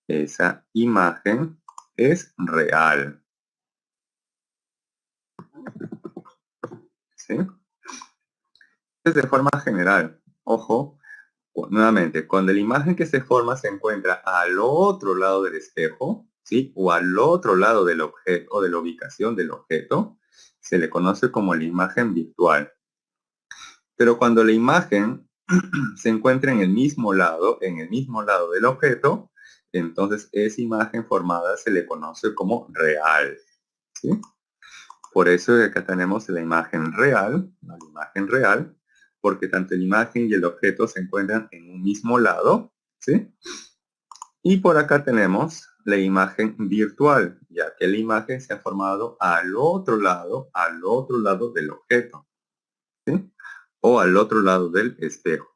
es real. ¿Sí? Es de forma general. Ojo, nuevamente, cuando la imagen que se forma se encuentra al otro lado del espejo, ¿sí? O al otro lado del objeto o de la ubicación del objeto, se le conoce como la imagen virtual. Pero cuando la imagen se encuentra en el mismo lado del objeto, entonces esa imagen formada se le conoce como real. ¿Sí? Por eso acá tenemos la imagen real, porque tanto la imagen y el objeto se encuentran en un mismo lado, ¿sí? Y por acá tenemos la imagen virtual, ya que la imagen se ha formado al otro lado del objeto, ¿sí? O al otro lado del espejo.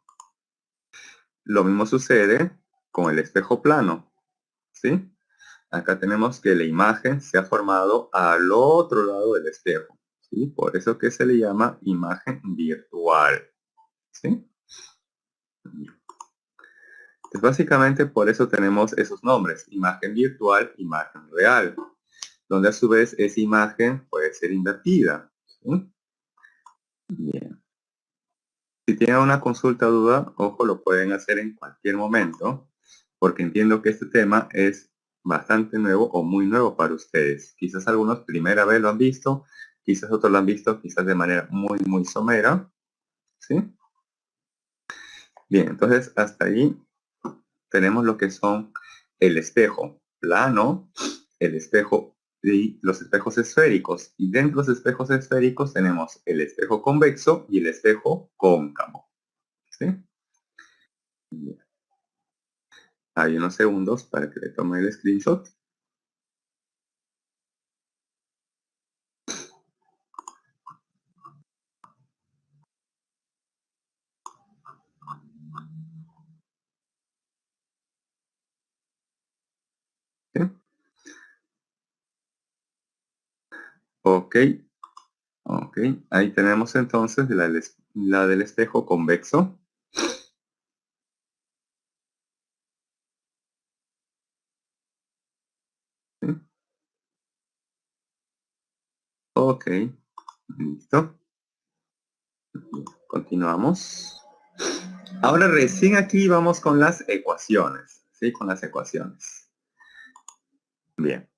Lo mismo sucede con el espejo plano, ¿sí? Acá tenemos que la imagen se ha formado al otro lado del espejo, ¿sí? Por eso que se le llama imagen virtual, ¿sí? Pues básicamente por eso tenemos esos nombres, imagen virtual, imagen real, donde a su vez esa imagen puede ser invertida, ¿sí? Bien. Si tienen una consulta o duda, ojo, lo pueden hacer en cualquier momento, porque entiendo que este tema es bastante nuevo o muy nuevo para ustedes. Quizás algunos primera vez lo han visto, quizás otros lo han visto quizás de manera muy, muy somera, ¿sí? Bien, entonces hasta ahí tenemos lo que son el espejo plano, el espejo y los espejos esféricos. Y dentro de los espejos esféricos tenemos el espejo convexo y el espejo cóncavo, ¿sí? Bien. Hay unos segundos para que le tome el screenshot. ¿Sí? Ok, ok. Ahí tenemos entonces la del espejo convexo. ¿Sí? Ok, listo. Continuamos. Ahora recién aquí vamos con las ecuaciones. ¿Sí? Con las ecuaciones. Bien.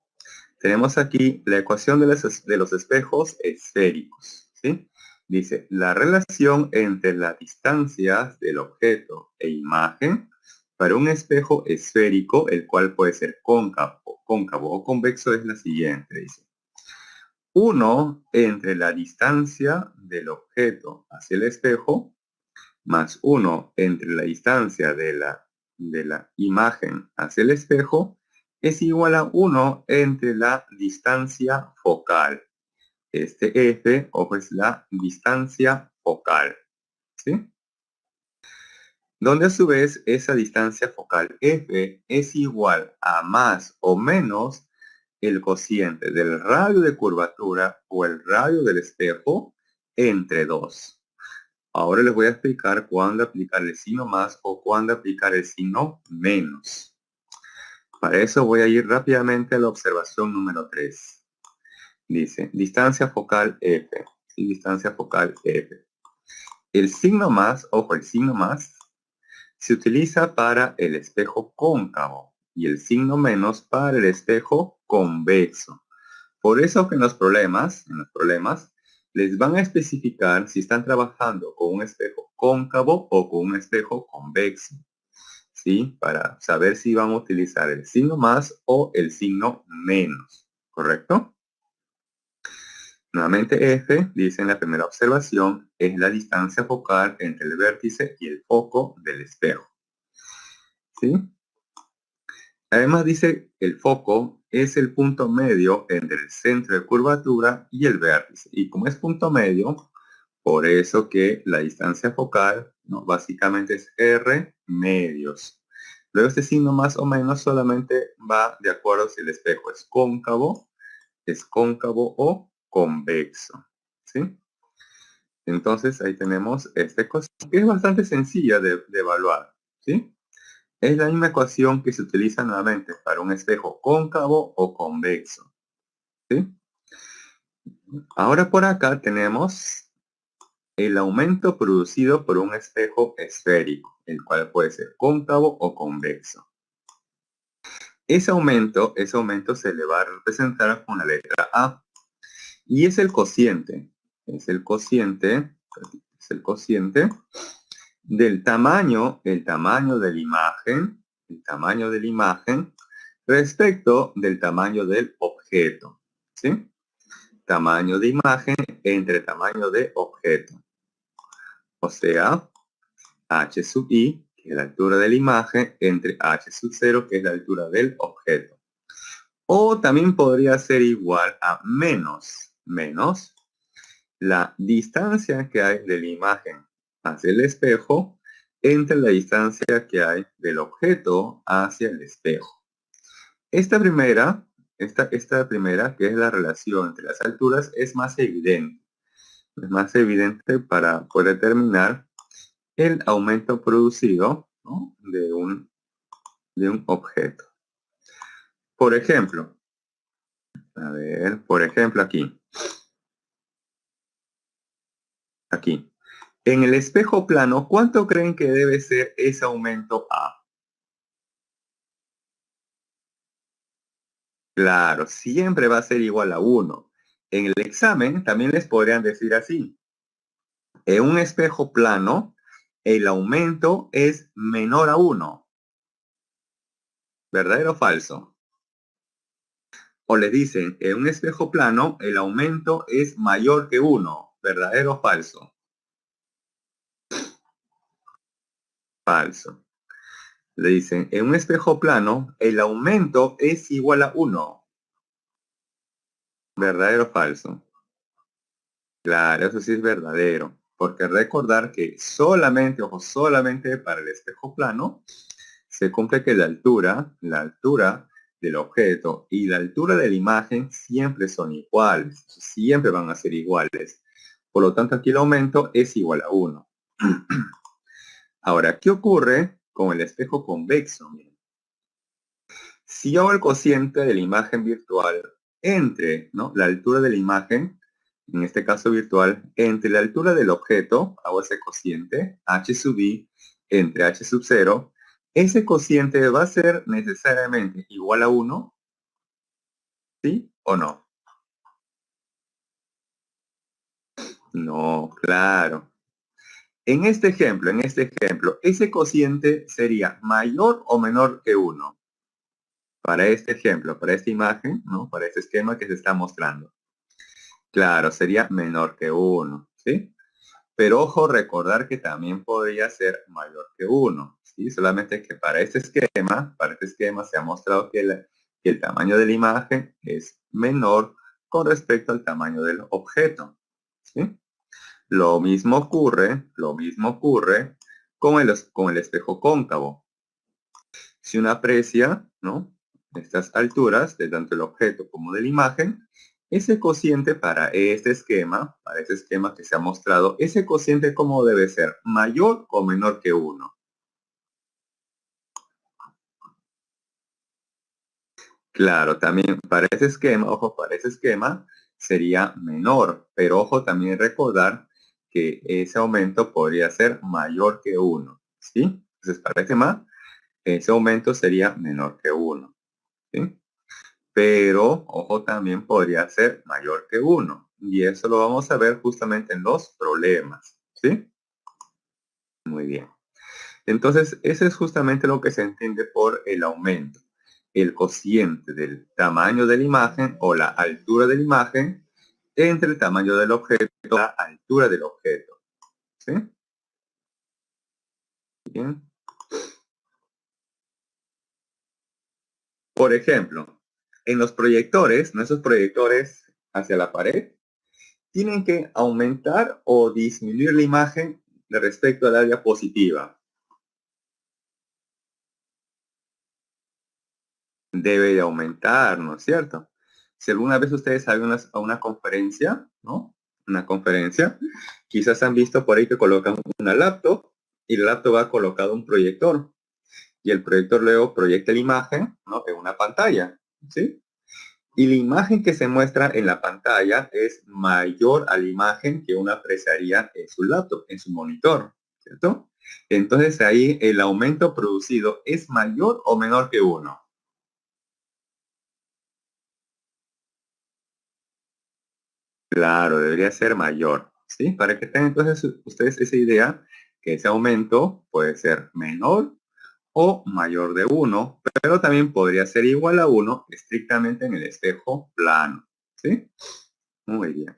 Tenemos aquí la ecuación de los espejos esféricos, ¿sí? Dice, la relación entre las distancias del objeto e imagen para un espejo esférico, el cual puede ser cóncavo o convexo, es la siguiente, dice. 1 entre la distancia del objeto hacia el espejo, más 1 entre la distancia de la imagen hacia el espejo, es igual a 1 entre la distancia focal. Este F, ojo, es la distancia focal, ¿sí? Donde a su vez esa distancia focal F es igual a más o menos el cociente del radio de curvatura o el radio del espejo entre 2. Ahora les voy a explicar cuándo aplicar el signo más o cuándo aplicar el signo menos. Para eso voy a ir rápidamente a la observación número 3. Dice, distancia focal F. ¿Sí? Distancia focal F. El signo más, ojo, el signo más, se utiliza para el espejo cóncavo y el signo menos para el espejo convexo. Por eso que en los problemas, les van a especificar si están trabajando con un espejo cóncavo o con un espejo convexo, ¿sí? Para saber si van a utilizar el signo más o el signo menos, ¿correcto? Nuevamente F, dice en la primera observación, es la distancia focal entre el vértice y el foco del espejo, ¿sí? Además dice el foco es el punto medio entre el centro de curvatura y el vértice. Y como es punto medio, por eso que la distancia focal, ¿no? Básicamente es R medios. Luego este signo más o menos solamente va de acuerdo si el espejo es cóncavo o convexo, ¿sí? Entonces ahí tenemos esta ecuación que es bastante sencilla de evaluar, ¿sí? Es la misma ecuación que se utiliza nuevamente para un espejo cóncavo o convexo, ¿sí? Ahora por acá tenemos el aumento producido por un espejo esférico, el cual puede ser cóncavo o convexo. Ese aumento se le va a representar con la letra A y es el cociente del tamaño, el tamaño de la imagen respecto del tamaño del objeto, ¿sí? Tamaño de imagen entre tamaño de objeto. O sea, h sub i, que es la altura de la imagen, entre h sub 0, que es la altura del objeto. O también podría ser igual a menos la distancia que hay de la imagen hacia el espejo entre la distancia que hay del objeto hacia el espejo. Esta primera, que es la relación entre las alturas, es más evidente. Es más evidente para poder determinar el aumento producido, ¿no? de un objeto. Por ejemplo, aquí. Aquí. En el espejo plano, ¿cuánto creen que debe ser ese aumento A? Claro, siempre va a ser igual a 1. En el examen también les podrían decir así. En un espejo plano, el aumento es menor a 1. ¿Verdadero o falso? O les dicen, en un espejo plano, el aumento es mayor que 1. ¿Verdadero o falso? Falso. Le dicen, en un espejo plano, el aumento es igual a 1. ¿Verdadero o falso? Claro, eso sí es verdadero. Porque recordar que solamente, ojo, solamente para el espejo plano, se cumple que la altura del objeto y la altura de la imagen siempre son iguales. Siempre van a ser iguales. Por lo tanto, aquí el aumento es igual a 1. Ahora, ¿qué ocurre con el espejo convexo? Si yo hago el cociente de la imagen virtual entre, ¿no?, la altura de la imagen, en este caso virtual, entre la altura del objeto, hago ese cociente, h sub i, entre h sub 0, ese cociente va a ser necesariamente igual a 1, ¿sí o no? No, claro. En este ejemplo, ese cociente sería mayor o menor que 1. Para este ejemplo, para esta imagen, ¿no?, para este esquema que se está mostrando. Claro, sería menor que 1, ¿sí? Pero ojo, recordar que también podría ser mayor que 1, ¿sí? Solamente que para este esquema se ha mostrado que el tamaño de la imagen es menor con respecto al tamaño del objeto, ¿sí? Lo mismo ocurre con el espejo cóncavo. Si uno aprecia, ¿no?, estas alturas de tanto el objeto como de la imagen, ese cociente para este esquema que se ha mostrado, ese cociente ¿cómo debe ser? ¿Mayor o menor que 1? Claro, también para ese esquema, ojo, para ese esquema sería menor, pero ojo también recordar que ese aumento podría ser mayor que 1, ¿sí? Entonces para este esquema, ese aumento sería menor que 1, ¿sí? Pero, ojo, también podría ser mayor que 1. Y eso lo vamos a ver justamente en los problemas, ¿sí? Muy bien. Entonces, eso es justamente lo que se entiende por el aumento. El cociente del tamaño de la imagen o la altura de la imagen entre el tamaño del objeto y la altura del objeto. ¿Sí? Bien. Por ejemplo, en los proyectores, nuestros proyectores hacia la pared, tienen que aumentar o disminuir la imagen de respecto a la diapositiva. Debe de aumentar, ¿no es cierto? Si alguna vez ustedes salen a una conferencia, ¿no? Una conferencia, quizás han visto por ahí que colocan una laptop y la laptop va colocado un proyector y el proyector luego proyecta la imagen, ¿no? En una pantalla, ¿sí? Y la imagen que se muestra en la pantalla es mayor a la imagen que uno apreciaría en su laptop, en su monitor, ¿cierto? Entonces ahí el aumento producido es mayor o menor que uno. Claro, debería ser mayor, ¿sí? Para que tengan entonces ustedes esa idea que ese aumento puede ser menor o mayor de uno, pero también podría ser igual a uno estrictamente en el espejo plano, ¿sí? Muy bien.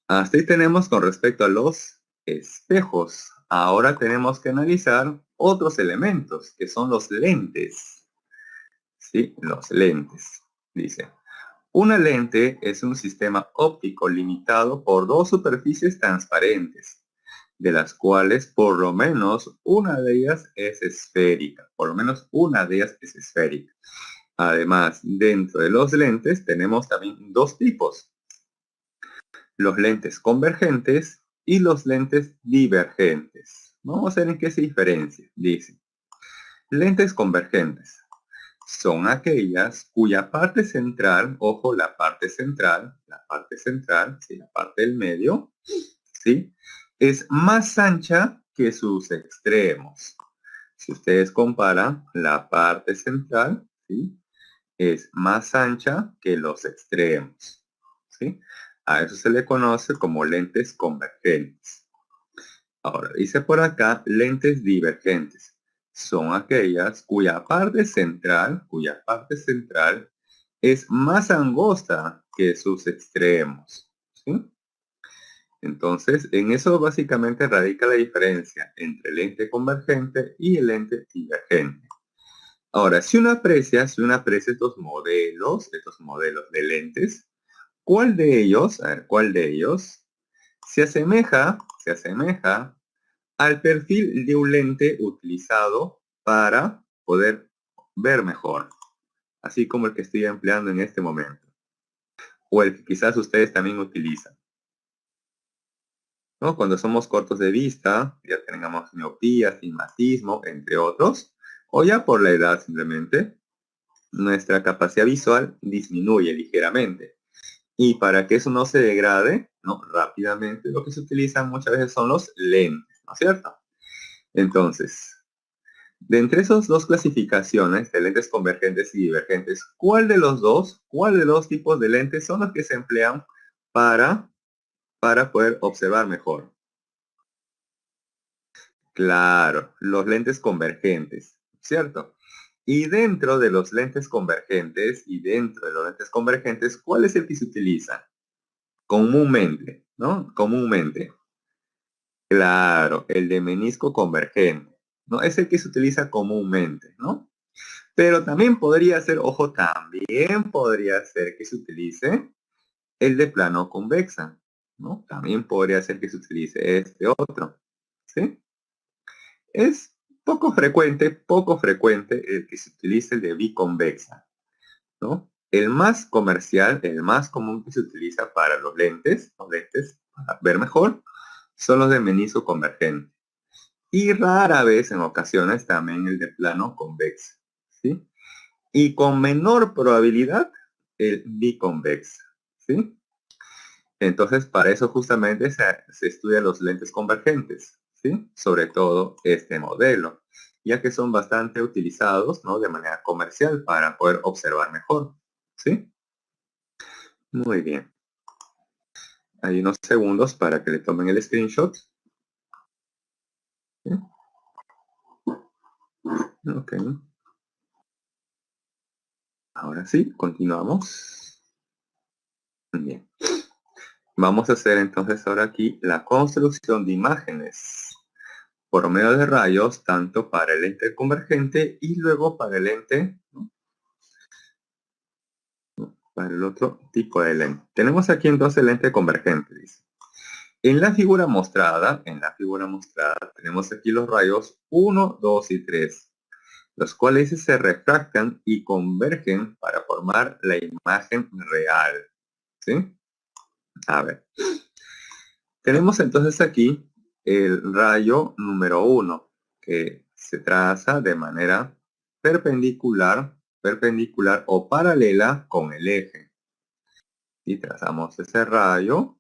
Hasta ahí tenemos con respecto a los espejos. Ahora tenemos que analizar otros elementos, que son los lentes, ¿sí? Los lentes, dice. Una lente es un sistema óptico limitado por dos superficies transparentes, de las cuales por lo menos una de ellas es esférica. Por lo menos una de ellas es esférica. Además, dentro de los lentes tenemos también dos tipos. Los lentes convergentes y los lentes divergentes. Vamos a ver en qué se diferencia. Dice, lentes convergentes son aquellas cuya parte central, ojo, la parte central, sí, la parte del medio, ¿sí? Es más ancha que sus extremos. Si ustedes comparan, la parte central, ¿sí? Es más ancha que los extremos, ¿sí? A eso se le conoce como lentes convergentes. Ahora, dice por acá, lentes divergentes. Son aquellas cuya parte central es más angosta que sus extremos. ¿Sí? Entonces, en eso básicamente radica la diferencia entre el lente convergente y el lente divergente. Ahora, si uno aprecia estos modelos de lentes, ¿cuál de ellos, a ver, cuál de ellos se asemeja al perfil de un lente utilizado para poder ver mejor, así como el que estoy empleando en este momento, o el que quizás ustedes también utilizan, ¿no? Cuando somos cortos de vista, ya tengamos miopía, astigmatismo, entre otros, o ya por la edad simplemente, nuestra capacidad visual disminuye ligeramente. Y para que eso no se degrade, ¿no? Rápidamente, lo que se utilizan muchas veces son los lentes, ¿no es cierto? Entonces, de entre esas dos clasificaciones de lentes convergentes y divergentes, cuál de los tipos de lentes son los que se emplean para, para poder observar mejor? Claro, los lentes convergentes, ¿cierto? Y dentro de los lentes convergentes ¿cuál es el que se utiliza? Comúnmente, ¿no? Comúnmente. Claro, el de menisco convergente, ¿no? Es el que se utiliza comúnmente, ¿no? Pero también podría ser, ojo, también podría ser que se utilice el de plano convexa, ¿no? También podría ser que se utilice este otro, ¿sí? Es poco frecuente el que se utilice el de biconvexa, ¿no? El más comercial, el más común que se utiliza para los lentes para ver mejor, son los de menisco convergente. Y rara vez, en ocasiones, también el de plano convexa, ¿sí? Y con menor probabilidad, el biconvexa, ¿sí? Entonces, para eso justamente se estudian los lentes convergentes, ¿sí? Sobre todo este modelo, ya que son bastante utilizados, ¿no? De manera comercial para poder observar mejor, ¿sí? Muy bien. Hay unos segundos para que le tomen el screenshot. ¿Sí? Ok. Ahora sí, continuamos. Bien. Vamos a hacer entonces ahora aquí la construcción de imágenes por medio de rayos, tanto para el lente convergente y luego para el lente, ¿no?, para el otro tipo de lente. Tenemos aquí entonces el lente convergente, dice. En la figura mostrada, tenemos aquí los rayos 1, 2 y 3, los cuales se refractan y convergen para formar la imagen real. ¿Sí? A ver. Tenemos entonces aquí el rayo número 1, que se traza de manera perpendicular o paralela con el eje. Y trazamos ese rayo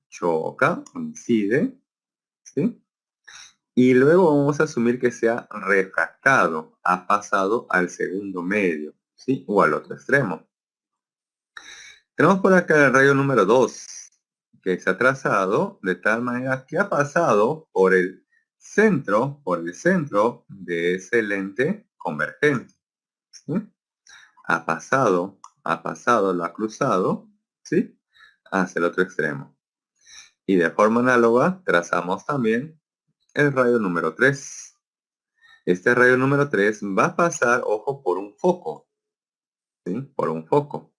choca, incide, ¿sí? Y luego vamos a asumir que se ha refractado, ha pasado al segundo medio, ¿sí? O al otro extremo. Tenemos por acá el rayo número 2, que se ha trazado de tal manera que ha pasado por el centro de ese lente convergente, ¿sí? Ha pasado, lo ha cruzado, ¿sí?, hacia el otro extremo. Y de forma análoga trazamos también el rayo número 3. Este rayo número 3 va a pasar, ojo, por un foco, ¿sí? Por un foco.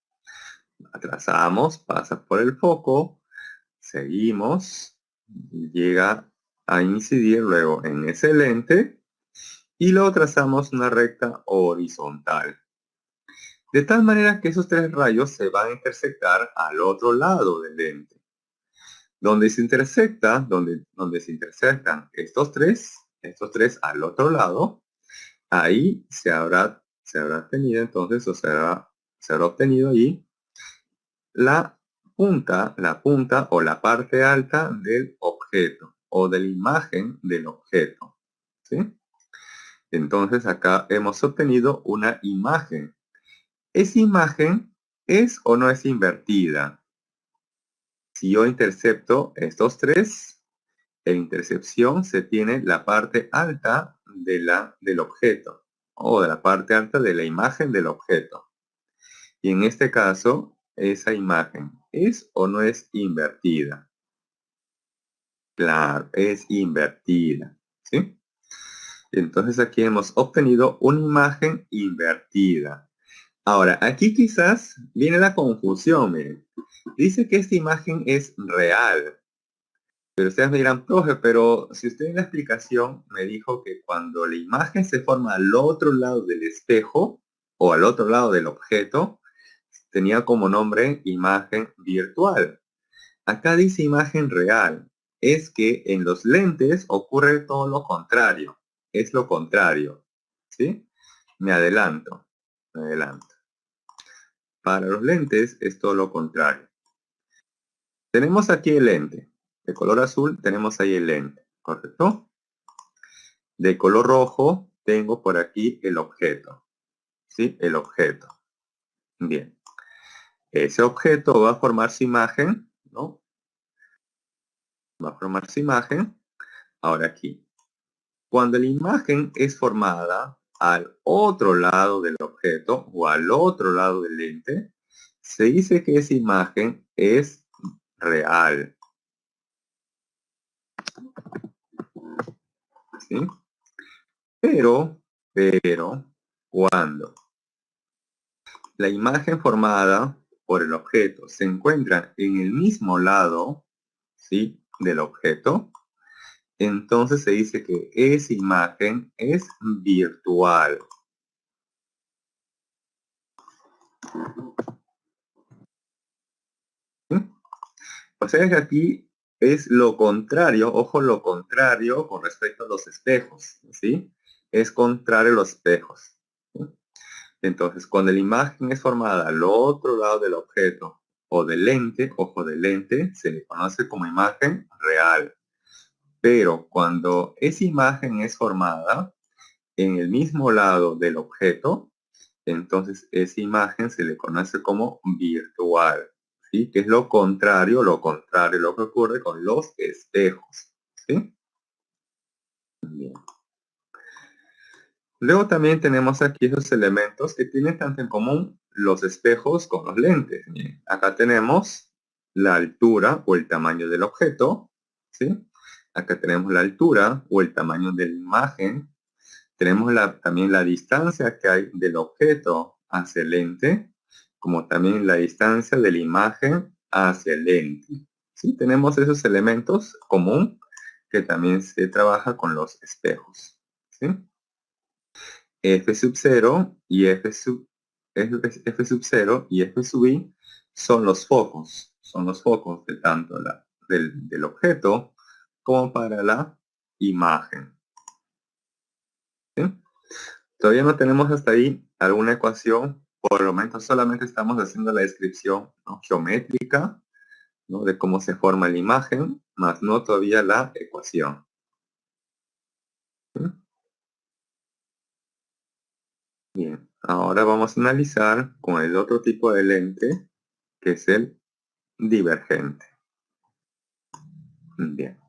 Trazamos, pasa por el foco, seguimos, llega a incidir luego en ese lente y luego trazamos una recta horizontal. De tal manera que esos tres rayos se van a intersectar al otro lado del lente. Donde se se intersectan estos tres al otro lado, ahí se habrá tenido entonces, se habrá obtenido allí la punta o la parte alta del objeto o de la imagen del objeto, ¿sí? Entonces acá hemos obtenido una imagen. ¿Esa imagen es o no es invertida? Si yo intercepto estos tres, en intercepción se tiene la parte alta del objeto o de la parte alta de la imagen del objeto. Y en este caso, esa imagen ¿es o no es invertida? Claro, es invertida, ¿sí? Entonces aquí hemos obtenido una imagen invertida. Ahora, aquí quizás viene la confusión, miren. Dice que esta imagen es real. Pero ustedes me dirán, profe, pero si usted en la explicación me dijo que cuando la imagen se forma al otro lado del espejo o al otro lado del objeto, tenía como nombre imagen virtual. Acá dice imagen real. Es que en los lentes ocurre todo lo contrario. Es lo contrario. ¿Sí? Me adelanto. Para los lentes es todo lo contrario. Tenemos aquí el lente. De color azul tenemos ahí el lente. ¿Correcto? De color rojo tengo por aquí el objeto. ¿Sí? El objeto. Bien. Ese objeto va a formar su imagen, ¿no? Va a formar su imagen. Ahora aquí. Cuando la imagen es formada al otro lado del objeto o al otro lado del lente, se dice que esa imagen es real. ¿Sí? Pero, cuando la imagen formada por el objeto se encuentra en el mismo lado, ¿sí?, del objeto, entonces se dice que esa imagen es virtual. ¿Sí? O sea que aquí es lo contrario, ojo, lo contrario con respecto a los espejos, ¿sí? Es contrario a los espejos, ¿sí? Entonces, cuando la imagen es formada al otro lado del objeto o del lente, ojo, del lente, se le conoce como imagen real. Pero cuando esa imagen es formada en el mismo lado del objeto, entonces esa imagen se le conoce como virtual, ¿sí? Que es lo contrario, lo que ocurre con los espejos, ¿sí? Bien. Luego también tenemos aquí esos elementos que tienen tanto en común los espejos con los lentes. Bien, acá tenemos la altura o el tamaño del objeto, ¿sí? Acá tenemos la altura o el tamaño de la imagen. Tenemos también la distancia que hay del objeto hacia el lente, como también la distancia de la imagen hacia el lente. ¿Sí? Tenemos esos elementos común que también se trabaja con los espejos. ¿Sí? F sub 0 y F sub 0 y F sub i son los focos de tanto del objeto como para la imagen. ¿Sí? Todavía no tenemos hasta ahí alguna ecuación, por el momento solamente estamos haciendo la descripción, ¿no?, geométrica, ¿no?, de cómo se forma la imagen, más no todavía la ecuación. ¿Sí? Bien, ahora vamos a analizar con el otro tipo de lente, que es el divergente. Bien.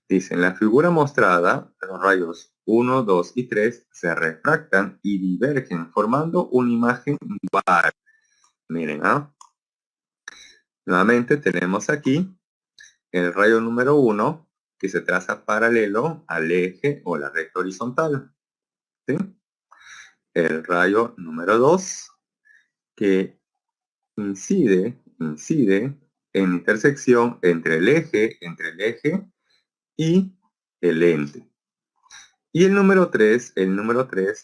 Dice, en la figura mostrada, los rayos 1, 2 y 3 se refractan y divergen, formando una imagen bar. Miren, ¿ah? Nuevamente tenemos aquí el rayo número 1 que se traza paralelo al eje o la recta horizontal. ¿Sí? El rayo número 2 que incide en intersección entre el eje y el lente. Y el número 3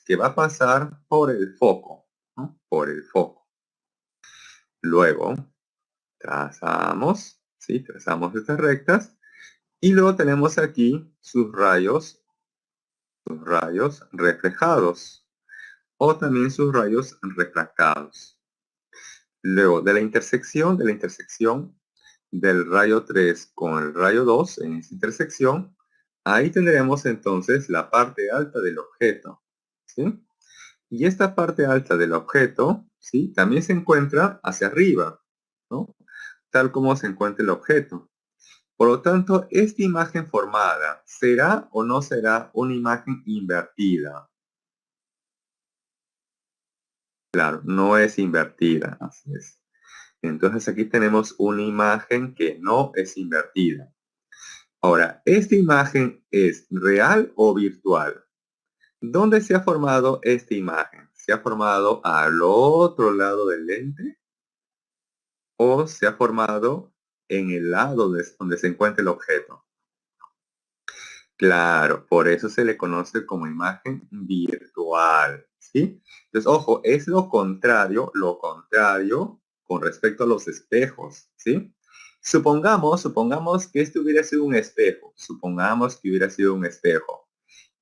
que va a pasar por el foco, ¿no? Por el foco. Luego trazamos, ¿sí? Trazamos estas rectas y luego tenemos aquí sus rayos reflejados o también sus rayos refractados. Luego de la intersección del rayo 3 con el rayo 2 en esa intersección, ahí tendremos entonces la parte alta del objeto, ¿sí? Y esta parte alta del objeto, ¿sí?, también se encuentra hacia arriba, ¿no?, tal como se encuentra el objeto. Por lo tanto, esta imagen formada, ¿será o no será una imagen invertida? Claro, no es invertida, así es. Entonces aquí tenemos una imagen que no es invertida. Ahora, ¿esta imagen es real o virtual? ¿Dónde se ha formado esta imagen? ¿Se ha formado al otro lado del lente? ¿O se ha formado en el lado donde se encuentra el objeto? Claro, por eso se le conoce como imagen virtual, ¿sí? Entonces, ojo, es lo contrario con respecto a los espejos, ¿sí? Supongamos que este hubiera sido un espejo, supongamos que hubiera sido un espejo.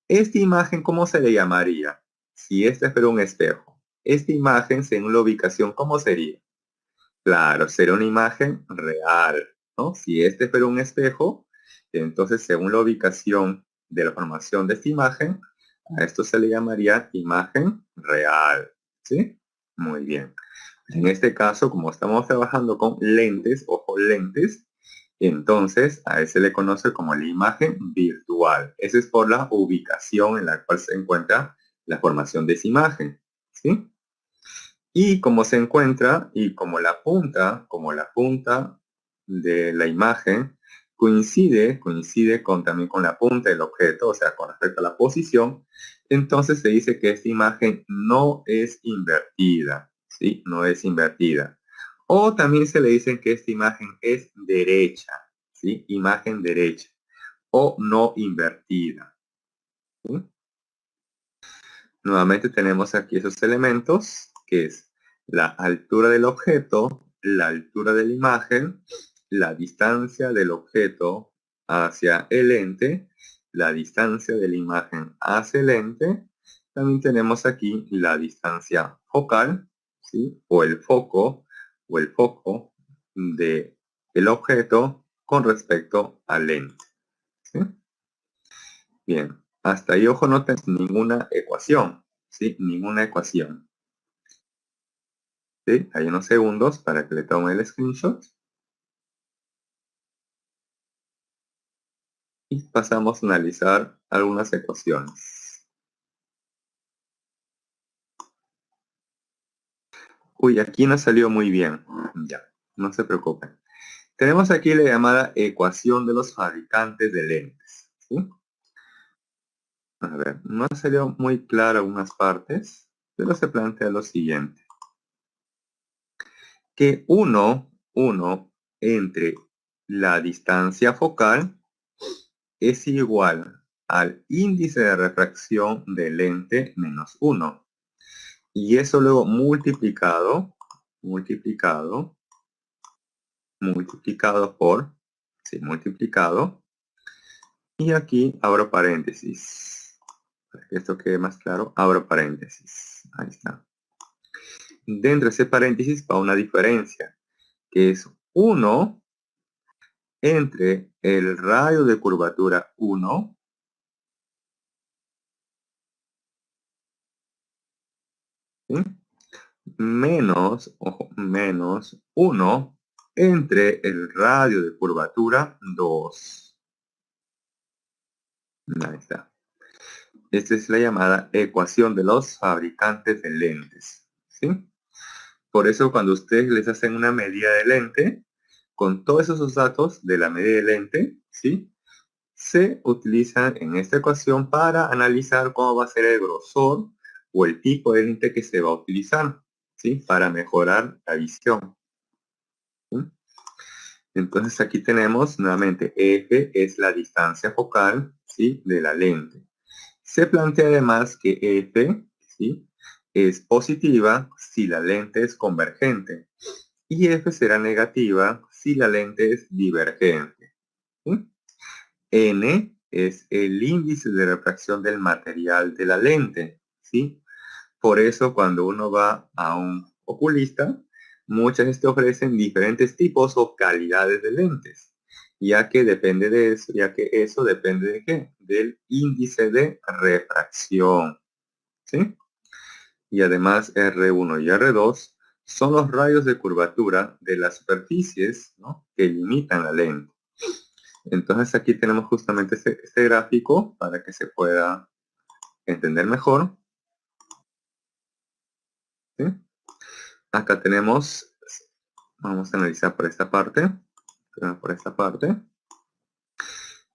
Esta imagen, ¿cómo se le llamaría? Si este fuera un espejo. Esta imagen, según la ubicación, ¿cómo sería? Claro, sería una imagen real, ¿no? Si este fuera un espejo, entonces según la ubicación de la formación de esta imagen, a esto se le llamaría imagen real, ¿sí? Muy bien. En este caso, como estamos trabajando con lentes, ojo, lentes, entonces a ese se le conoce como la imagen virtual. Esa es por la ubicación en la cual se encuentra la formación de esa imagen, ¿sí? Y como se encuentra, y como la punta de la imagen coincide también con la punta del objeto, o sea, con respecto a la posición, entonces se dice que esta imagen no es invertida, ¿sí? No es invertida. O también se le dice que esta imagen es derecha, ¿sí? Imagen derecha o no invertida, ¿sí? Nuevamente tenemos aquí esos elementos, que es la altura del objeto, la altura de la imagen, la distancia del objeto hacia el lente, la distancia de la imagen hacia el lente. También tenemos aquí la distancia focal, ¿sí?, o el foco de el objeto con respecto al lente, ¿sí? Bien, hasta ahí, ojo, no tenemos ninguna ecuación, ¿sí? Ninguna ecuación. ¿Sí? Hay unos segundos para que le tome el screenshot. Y pasamos a analizar algunas ecuaciones. Uy, aquí no salió muy bien. Ya, no se preocupen. Tenemos aquí la llamada ecuación de los fabricantes de lentes. ¿Sí? A ver, no salió muy clara algunas partes, pero se plantea lo siguiente. Que uno entre la distancia focal es igual al índice de refracción del lente menos 1. Y eso luego multiplicado por, sí, multiplicado, y aquí abro paréntesis. Para que esto quede más claro, abro paréntesis. Ahí está. Dentro de ese paréntesis va una diferencia, que es 1 entre el radio de curvatura 1 ¿sí? Menos, ojo, menos 1 entre el radio de curvatura 2. Ahí está. Esta es la llamada ecuación de los fabricantes de lentes. ¿Sí? Por eso cuando ustedes les hacen una medida de lente, con todos esos datos de la medida de lente, ¿sí? Se utilizan en esta ecuación para analizar cómo va a ser el grosor o el tipo de lente que se va a utilizar, ¿sí? Para mejorar la visión. ¿Sí? Entonces aquí tenemos nuevamente F es la distancia focal, ¿sí? De la lente. Se plantea además que F, ¿sí? Es positiva si la lente es convergente y F será negativa si la lente es divergente. ¿Sí? N es el índice de refracción del material de la lente, ¿sí? Por eso cuando uno va a un oculista, muchas veces te ofrecen diferentes tipos o calidades de lentes, ya que depende de eso, ya que eso depende de qué? Del índice de refracción, ¿sí? Y además R1 y R2 son los radios de curvatura de las superficies, ¿no? Que limitan la lente. Entonces aquí tenemos justamente este gráfico para que se pueda entender mejor, ¿sí? Acá tenemos, vamos a analizar por esta parte,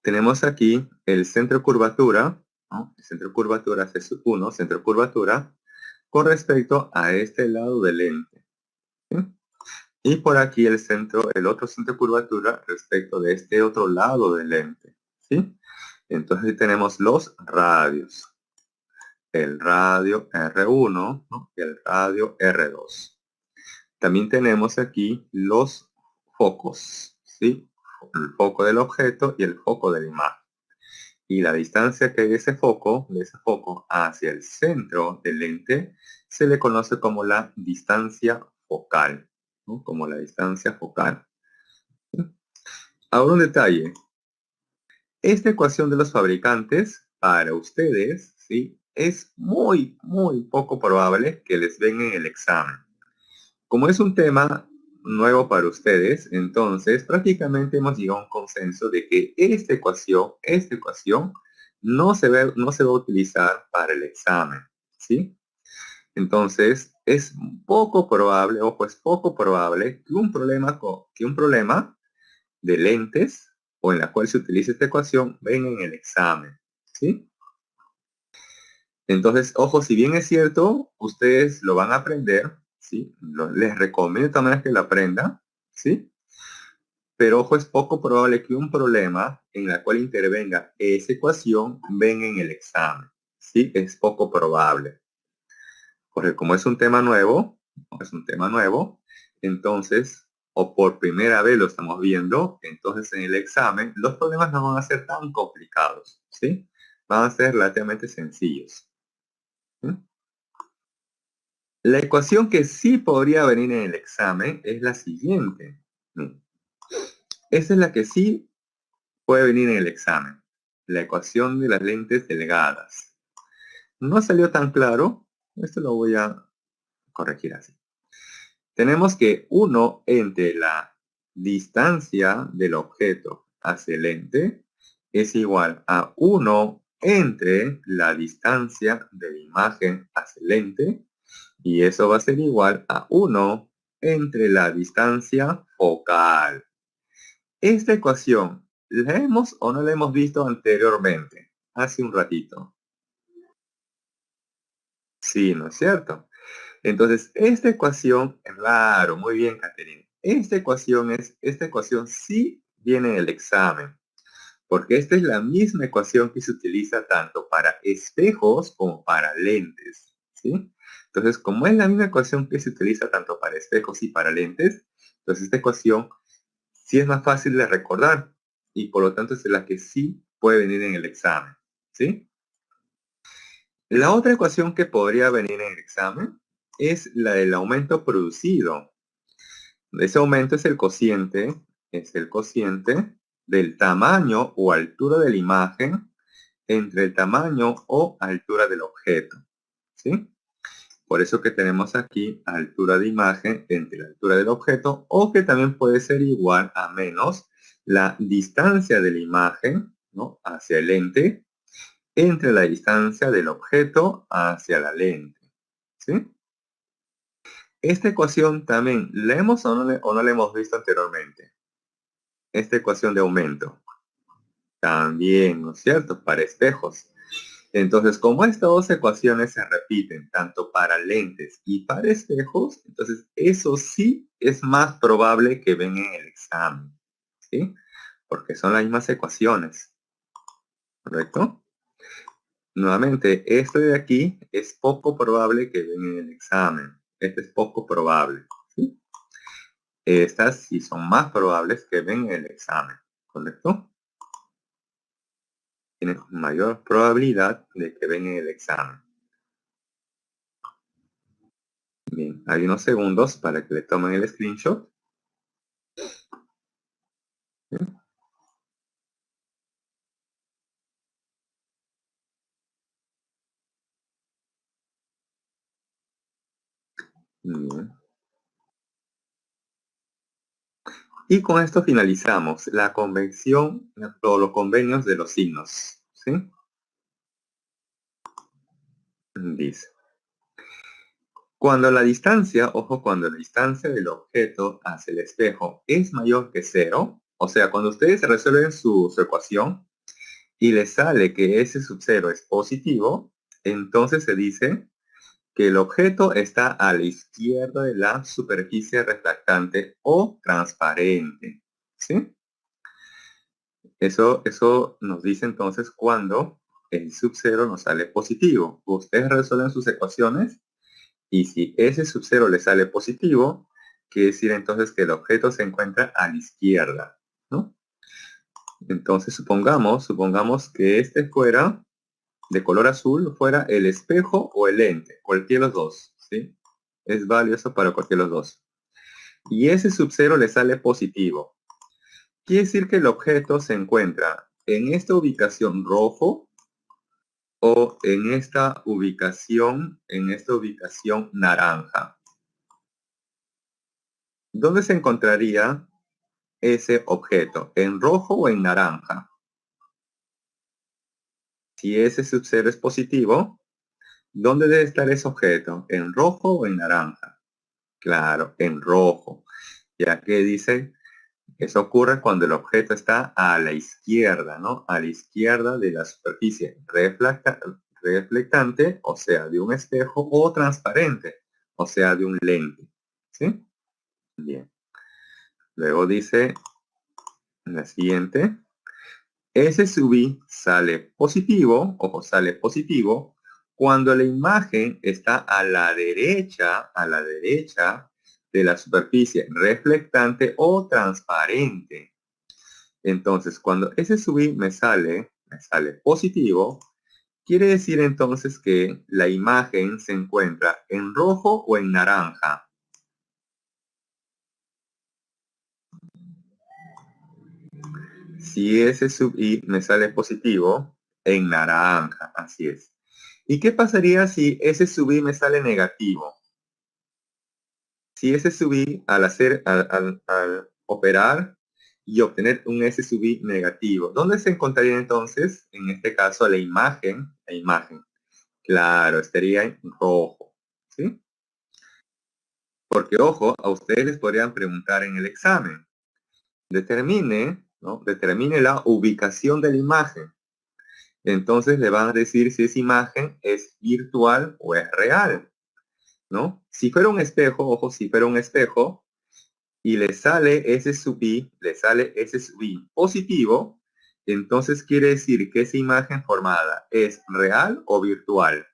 tenemos aquí el centro de curvatura, ¿no? El centro de curvatura es 1, centro de curvatura, con respecto a este lado del lente, ¿sí? Y por aquí el otro centro de curvatura respecto de este otro lado del lente, ¿sí? Entonces tenemos los radios. El radio R1, ¿no? Y el radio R2. También tenemos aquí los focos, ¿sí? El foco del objeto y el foco de la imagen. Y la distancia que hay de ese foco hacia el centro del lente se le conoce como la distancia focal, ¿no? Como la distancia focal. ¿Sí? Ahora un detalle. Esta ecuación de los fabricantes, para ustedes, ¿sí? Es muy poco probable que les venga en el examen. Como es un tema nuevo para ustedes, entonces prácticamente hemos llegado a un consenso de que esta ecuación no se va a utilizar para el examen, ¿sí? Entonces es poco probable, ojo, es poco probable que un problema de lentes o en la cual se utilice esta ecuación venga en el examen, ¿sí? Entonces, ojo, si bien es cierto, ustedes lo van a aprender, ¿sí? Les recomiendo también que lo aprendan, ¿sí? Pero ojo, es poco probable que un problema en la cual intervenga esa ecuación venga en el examen, ¿sí? Es poco probable. Porque como es un tema nuevo, entonces, o por primera vez lo estamos viendo, entonces en el examen los problemas no van a ser tan complicados, ¿sí? Van a ser relativamente sencillos. ¿Sí? La ecuación que sí podría venir en el examen es la siguiente. Esa es la que sí puede venir en el examen. La ecuación de las lentes delgadas. No salió tan claro. Esto lo voy a corregir así. Tenemos que 1 entre la distancia del objeto hacia el lente es igual a 1 entre la distancia de la imagen hacia el lente, y eso va a ser igual a 1 entre la distancia focal. Esta ecuación, ¿la hemos o no la hemos visto anteriormente? Hace un ratito. Sí, ¿no es cierto? Entonces, esta ecuación, claro, muy bien, Caterina. Esta ecuación sí viene en el examen, porque esta es la misma ecuación que se utiliza tanto para espejos como para lentes, ¿sí? Entonces, como es la misma ecuación que se utiliza tanto para espejos y para lentes, entonces esta ecuación sí es más fácil de recordar y por lo tanto es la que sí puede venir en el examen, ¿sí? La otra ecuación que podría venir en el examen es la del aumento producido. Ese aumento es el cociente del tamaño o altura de la imagen entre el tamaño o altura del objeto, ¿sí? Por eso que tenemos aquí altura de imagen entre la altura del objeto, o que también puede ser igual a menos la distancia de la imagen, ¿no?, hacia el lente entre la distancia del objeto hacia la lente, ¿sí? Esta ecuación también, ¿la hemos o no la hemos visto anteriormente? Esta ecuación de aumento. También, ¿no es cierto? Para espejos. Entonces, como estas dos ecuaciones se repiten tanto para lentes y para espejos, entonces eso sí es más probable que venga en el examen, ¿sí? Porque son las mismas ecuaciones, ¿correcto? Nuevamente, esto de aquí es poco probable que venga en el examen. Este es poco probable, ¿sí? Estas sí son más probables que vengan en el examen, ¿correcto? Tienen mayor probabilidad de que venga en el examen. Bien, hay unos segundos para que le tomen el screenshot. Bien. Bien. Y con esto finalizamos la convención o los convenios de los signos, ¿sí? Dice, cuando la distancia, ojo, cuando la distancia del objeto hacia el espejo es mayor que 0, o sea, cuando ustedes resuelven su ecuación y les sale que ese sub 0 es positivo, entonces se dice que el objeto está a la izquierda de la superficie refractante o transparente, ¿sí? Eso nos dice entonces cuando el sub 0 nos sale positivo. Ustedes resuelven sus ecuaciones y si ese sub 0 le sale positivo, quiere decir entonces que el objeto se encuentra a la izquierda, ¿no? Entonces supongamos que este fuera de color azul, fuera el espejo o el lente, cualquiera de los dos, ¿sí? Es valioso para cualquiera de los dos. Y ese sub 0 le sale positivo. Quiere decir que el objeto se encuentra en esta ubicación rojo o en esta ubicación naranja. ¿Dónde se encontraría ese objeto? ¿En rojo o en naranja? Si ese sub 0 es positivo, ¿dónde debe estar ese objeto? ¿En rojo o en naranja? Claro, en rojo. Ya que dice, eso ocurre cuando el objeto está a la izquierda, ¿no? A la izquierda de la superficie reflectante, o sea, de un espejo, o transparente, o sea, de un lente, ¿sí? Bien. Luego dice la siguiente. Ese sub i sale positivo, ojo, sale positivo, cuando la imagen está a la derecha de la superficie reflectante o transparente. Entonces, cuando ese sub i me sale positivo, quiere decir entonces que la imagen se encuentra en rojo o en naranja. Si ese sub i me sale positivo, en naranja, así es. ¿Y qué pasaría si ese sub i me sale negativo? Si S sub I al operar y obtener un S sub I negativo, ¿dónde se encontraría entonces? En este caso la imagen, Claro, estaría en rojo, ¿sí? Porque, ojo, a ustedes les podrían preguntar en el examen. Determine, ¿no? Determine la ubicación de la imagen. Entonces le van a decir si esa imagen es virtual o es real, ¿no? Si fuera un espejo, ojo, si fuera un espejo y le sale ese sub I positivo, entonces quiere decir que esa imagen formada es real o virtual.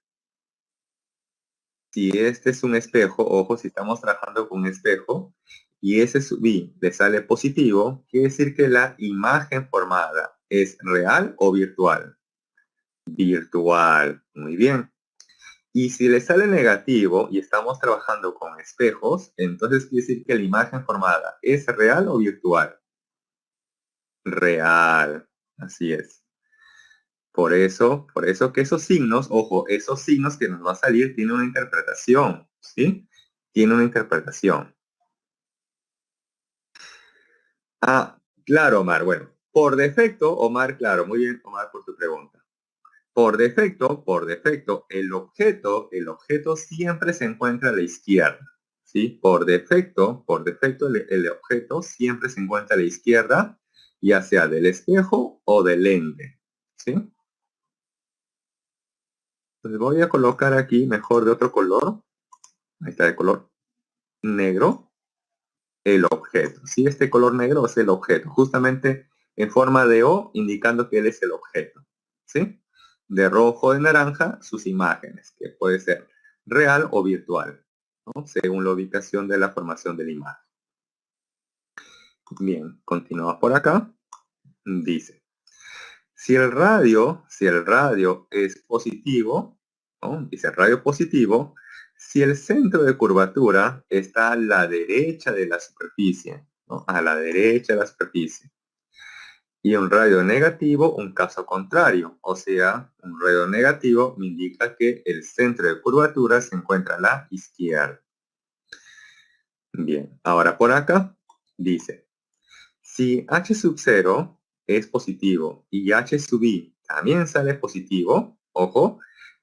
Si este es un espejo, ojo, si estamos trabajando con un espejo y ese sub I le sale positivo, quiere decir que la imagen formada es real o virtual. Virtual, muy bien. Y si le sale negativo y estamos trabajando con espejos, entonces quiere decir que la imagen formada es real o virtual. Real, así es. Por eso que esos signos, ojo, esos signos que nos va a salir tienen una interpretación, ¿sí? Tiene una interpretación. Ah, claro, Omar. Bueno, por defecto, Omar, claro, muy bien, Omar, por tu pregunta. El objeto siempre se encuentra a la izquierda, ¿sí? Por defecto, el objeto siempre se encuentra a la izquierda, ya sea del espejo o del lente, ¿sí? Entonces voy a colocar aquí mejor de otro color, ahí está de color negro, el objeto, ¿sí? Este color negro es el objeto, justamente en forma de O, indicando que él es el objeto, ¿sí? De rojo o de naranja, sus imágenes, que puede ser real o virtual, ¿no? Según la ubicación de la formación de la imagen. Bien, continúa por acá. Dice, si el radio es positivo, ¿no? Dice radio positivo, si el centro de curvatura está a la derecha de la superficie, ¿no? A la derecha de la superficie. Y un radio negativo, un caso contrario. O sea, un radio negativo me indica que el centro de curvatura se encuentra a la izquierda. Bien, ahora por acá dice, si H sub 0 es positivo y H sub I también sale positivo, ojo,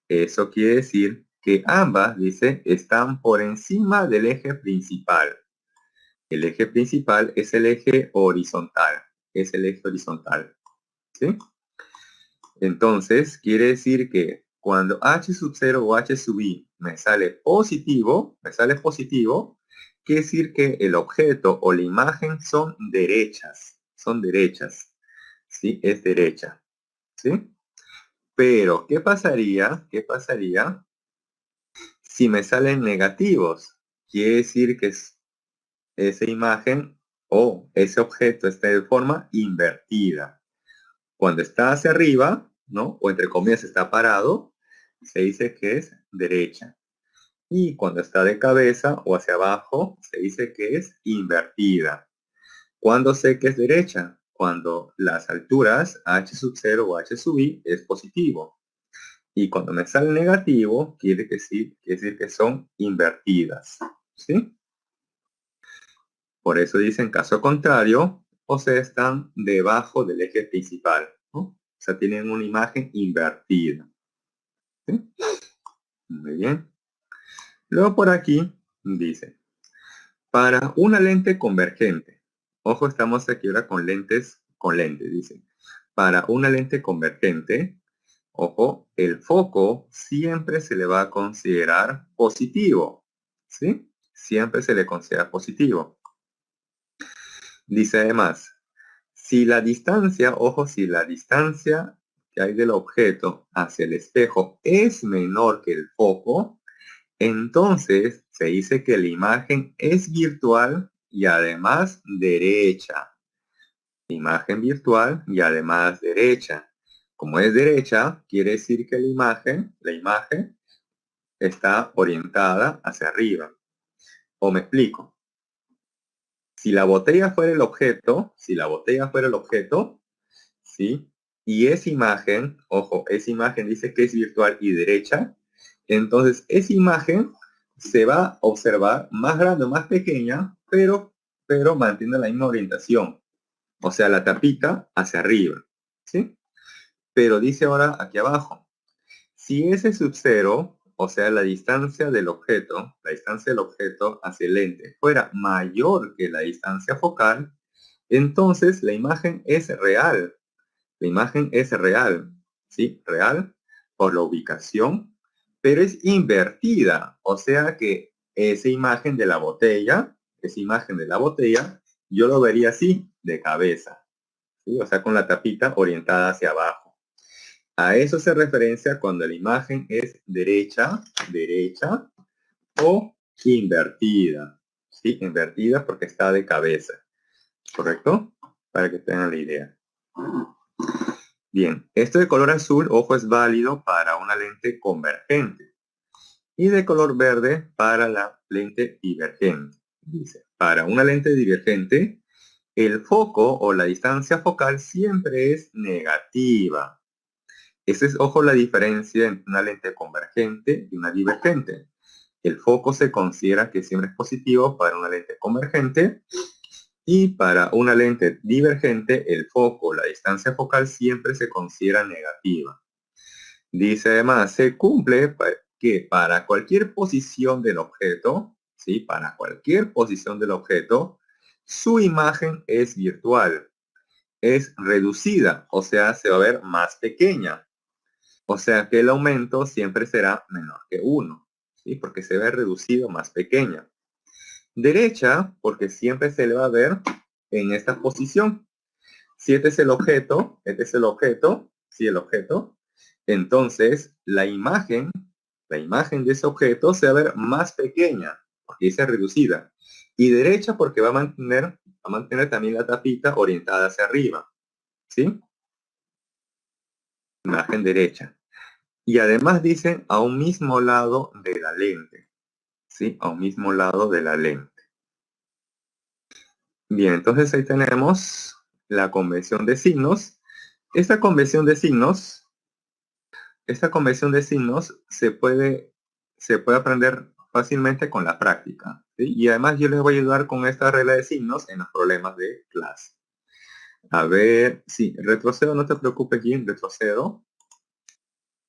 eso quiere decir que ambas, dice, están por encima del eje principal. El eje principal es el eje horizontal, ¿sí? Entonces, quiere decir que cuando H sub 0 o H sub I me sale positivo, quiere decir que el objeto o la imagen son derechas, ¿sí? Es derecha, ¿sí? Pero, ¿qué pasaría si me salen negativos? Quiere decir que esa imagen o ese objeto está de forma invertida. Cuando está hacia arriba, ¿no? O entre comillas está parado, se dice que es derecha. Y cuando está de cabeza o hacia abajo, se dice que es invertida. ¿Cuándo sé que es derecha? Cuando las alturas h sub 0 o h sub i es positivo. Y cuando me sale negativo, quiere decir que son invertidas. ¿Sí? Por eso dicen caso contrario, o sea, están debajo del eje principal, ¿no? O sea, tienen una imagen invertida. ¿Sí? Muy bien. Luego por aquí dice, para una lente convergente, ojo, estamos aquí ahora con lentes, dice. Para una lente convergente, ojo, el foco siempre se le va a considerar positivo, ¿sí? Siempre se le considera positivo. Dice además, si la distancia, ojo, si la distancia que hay del objeto hacia el espejo es menor que el foco, entonces se dice que la imagen es virtual y además derecha. Imagen virtual y además derecha. Como es derecha, quiere decir que la imagen está orientada hacia arriba. O me explico. Si la botella fuera el objeto, ¿sí? Y esa imagen, ojo, esa imagen dice que es virtual y derecha. Entonces, esa imagen se va a observar más grande o más pequeña, pero mantiene la misma orientación. O sea, la tapita hacia arriba, ¿sí? Pero dice ahora aquí abajo, si ese sub cero, o sea, la distancia del objeto hacia el lente fuera mayor que la distancia focal, entonces la imagen es real. La imagen es real, ¿sí? Real por la ubicación, pero es invertida. O sea que esa imagen de la botella, yo lo vería así, de cabeza, ¿sí? O sea, con la tapita orientada hacia abajo. A eso se referencia cuando la imagen es derecha o invertida, ¿sí? Invertida porque está de cabeza, ¿correcto? Para que tengan la idea. Bien, esto de color azul, ojo, es válido para una lente convergente y de color verde para la lente divergente. Dice, para una lente divergente, el foco o la distancia focal siempre es negativa. Esa es, ojo, la diferencia entre una lente convergente y una divergente. El foco se considera que siempre es positivo para una lente convergente y para una lente divergente, el foco, la distancia focal siempre se considera negativa. Dice además, se cumple que para cualquier posición del objeto, ¿sí? Para cualquier posición del objeto, su imagen es virtual, es reducida, o sea, se va a ver más pequeña. O sea que el aumento siempre será menor que 1, ¿sí? Porque se ve reducido, más pequeña. Derecha, porque siempre se le va a ver en esta posición. Si este es el objeto, sí, el objeto, entonces la imagen de ese objeto se va a ver más pequeña, porque dice reducida. Y derecha porque va a mantener también la tapita orientada hacia arriba, ¿sí? Imagen derecha. Y además dice a un mismo lado de la lente, ¿sí? A un mismo lado de la lente. Bien, entonces ahí tenemos la convención de signos. Esta convención de signos se puede aprender fácilmente con la práctica, ¿sí? Y además yo les voy a ayudar con esta regla de signos en los problemas de clase. A ver, sí, retrocedo, no te preocupes, Jim, retrocedo.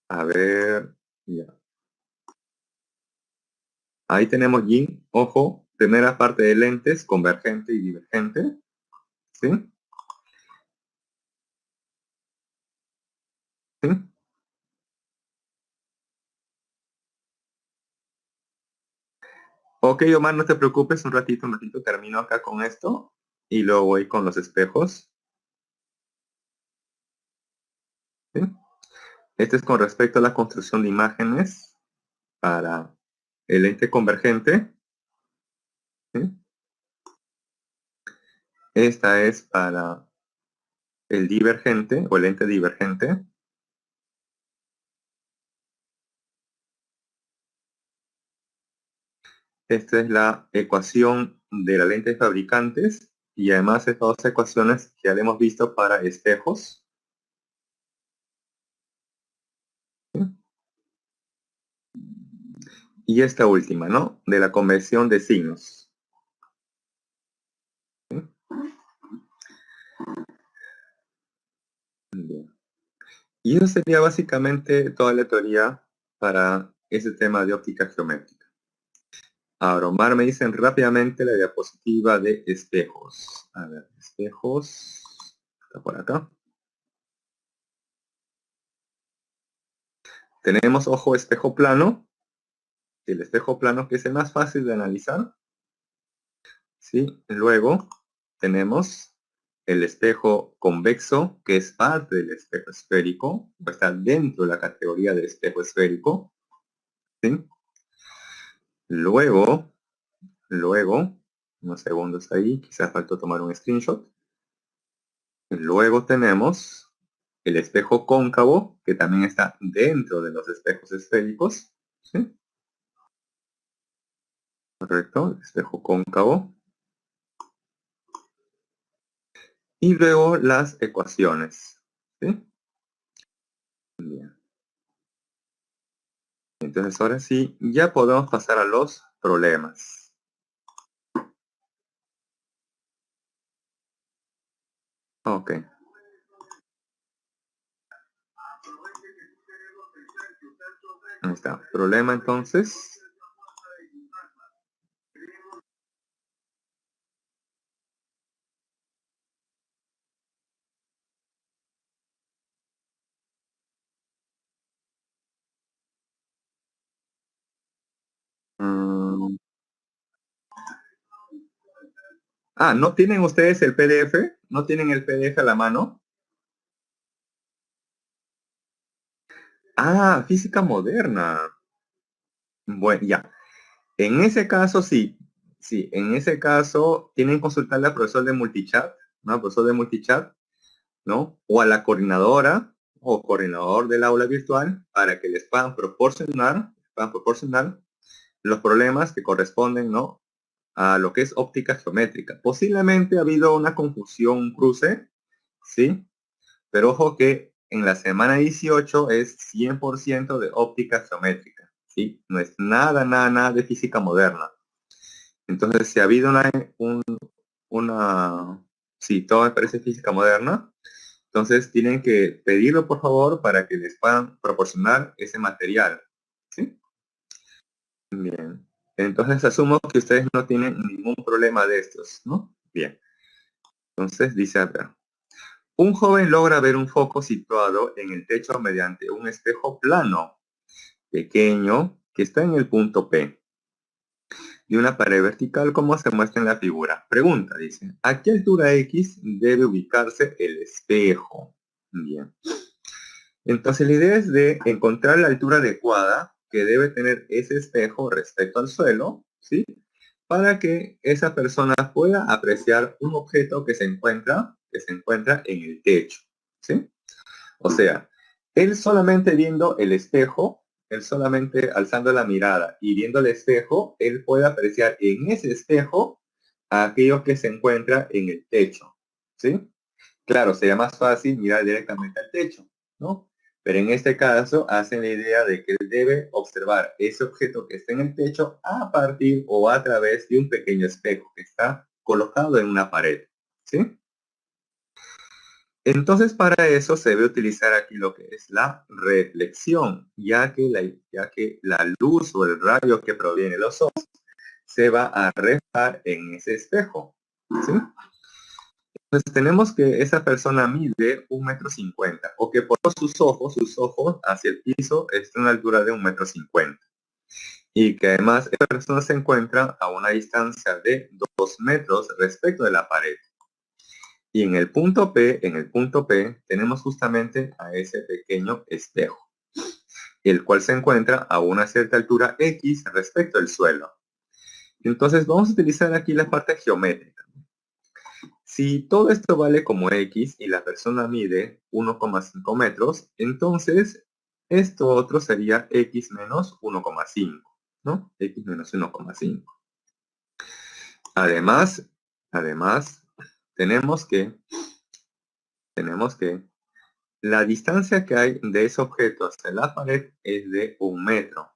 A ver, ya. Ahí tenemos, Jim, ojo, primera parte de lentes, convergente y divergente, ¿sí? ¿Sí? Ok, Omar, no te preocupes, un ratito, termino acá con esto y luego voy con los espejos. ¿Sí? Este es con respecto a la construcción de imágenes para el lente convergente. ¿Sí? Esta es para el divergente o el lente divergente. Esta es la ecuación de la lente de fabricantes y además estas dos ecuaciones que ya le hemos visto para espejos. ¿Sí? Y esta última, ¿no? De la convención de signos. ¿Sí? Bien. Y eso sería básicamente toda la teoría para ese tema de óptica geométrica. Ahora, Omar, me dicen rápidamente la diapositiva de espejos. A ver, espejos. Está por acá. Tenemos, ojo, espejo plano. El espejo plano que es el más fácil de analizar. ¿Sí? Luego tenemos el espejo convexo, que es parte del espejo esférico, o está dentro de la categoría del espejo esférico. ¿Sí? Luego, unos segundos ahí, quizás faltó tomar un screenshot. Luego tenemos el espejo cóncavo, que también está dentro de los espejos esféricos. ¿Sí? Correcto, el espejo cóncavo. Y luego las ecuaciones. ¿Sí? Bien. Entonces ahora sí, ya podemos pasar a los problemas. Ok. Ahí está. Problema entonces. Mm, ¿no tienen ustedes el PDF? ¿No tienen el PDF a la mano? Física moderna. Bueno, ya. En ese caso, sí. Sí, en ese caso tienen que consultarle al profesor de multichat, ¿no? Al profesor de multichat, ¿no? O a la coordinadora o coordinador del aula virtual para que les puedan proporcionar los problemas que corresponden, ¿no? A lo que es óptica geométrica. Posiblemente ha habido una confusión, un cruce, ¿sí? Pero ojo que en la semana 18 es 100% de óptica geométrica, ¿sí? No es nada, nada, nada de física moderna. Entonces, si ha habido una, sí, todo me parece física moderna, entonces tienen que pedirlo por favor para que les puedan proporcionar ese material, ¿sí? Bien. Entonces asumo que ustedes no tienen ningún problema de estos, ¿no? Bien. Entonces dice acá. Un joven logra ver un foco situado en el techo mediante un espejo plano, pequeño, que está en el punto P de una pared vertical como se muestra en la figura. Pregunta, dice, ¿a qué altura X debe ubicarse el espejo? Bien. Entonces la idea es de encontrar la altura adecuada que debe tener ese espejo respecto al suelo, ¿sí? Para que esa persona pueda apreciar un objeto que se encuentra en el techo, ¿sí? O sea, él solamente viendo el espejo, él solamente alzando la mirada y viendo el espejo, él puede apreciar en ese espejo aquello que se encuentra en el techo, ¿sí? Claro, sería más fácil mirar directamente al techo, ¿no? Pero en este caso hacen la idea de que él debe observar ese objeto que está en el techo a partir o a través de un pequeño espejo que está colocado en una pared, ¿sí? Entonces, para eso se debe utilizar aquí lo que es la reflexión, ya que la luz o el rayo que proviene de los ojos se va a reflejar en ese espejo, ¿sí? Entonces tenemos que esa persona mide 1,50 m o que por sus ojos hacia el piso está a una altura de 1,50 m y que además esa persona se encuentra a una distancia de 2 metros respecto de la pared. Y en el punto P tenemos justamente a ese pequeño espejo, el cual se encuentra a una cierta altura X respecto al suelo. Entonces vamos a utilizar aquí la parte geométrica. Si todo esto vale como X y la persona mide 1,5 metros, entonces esto otro sería X menos 1,5, ¿no? X menos 1,5. Además, tenemos que la distancia que hay de ese objeto hasta la pared es de 1 metro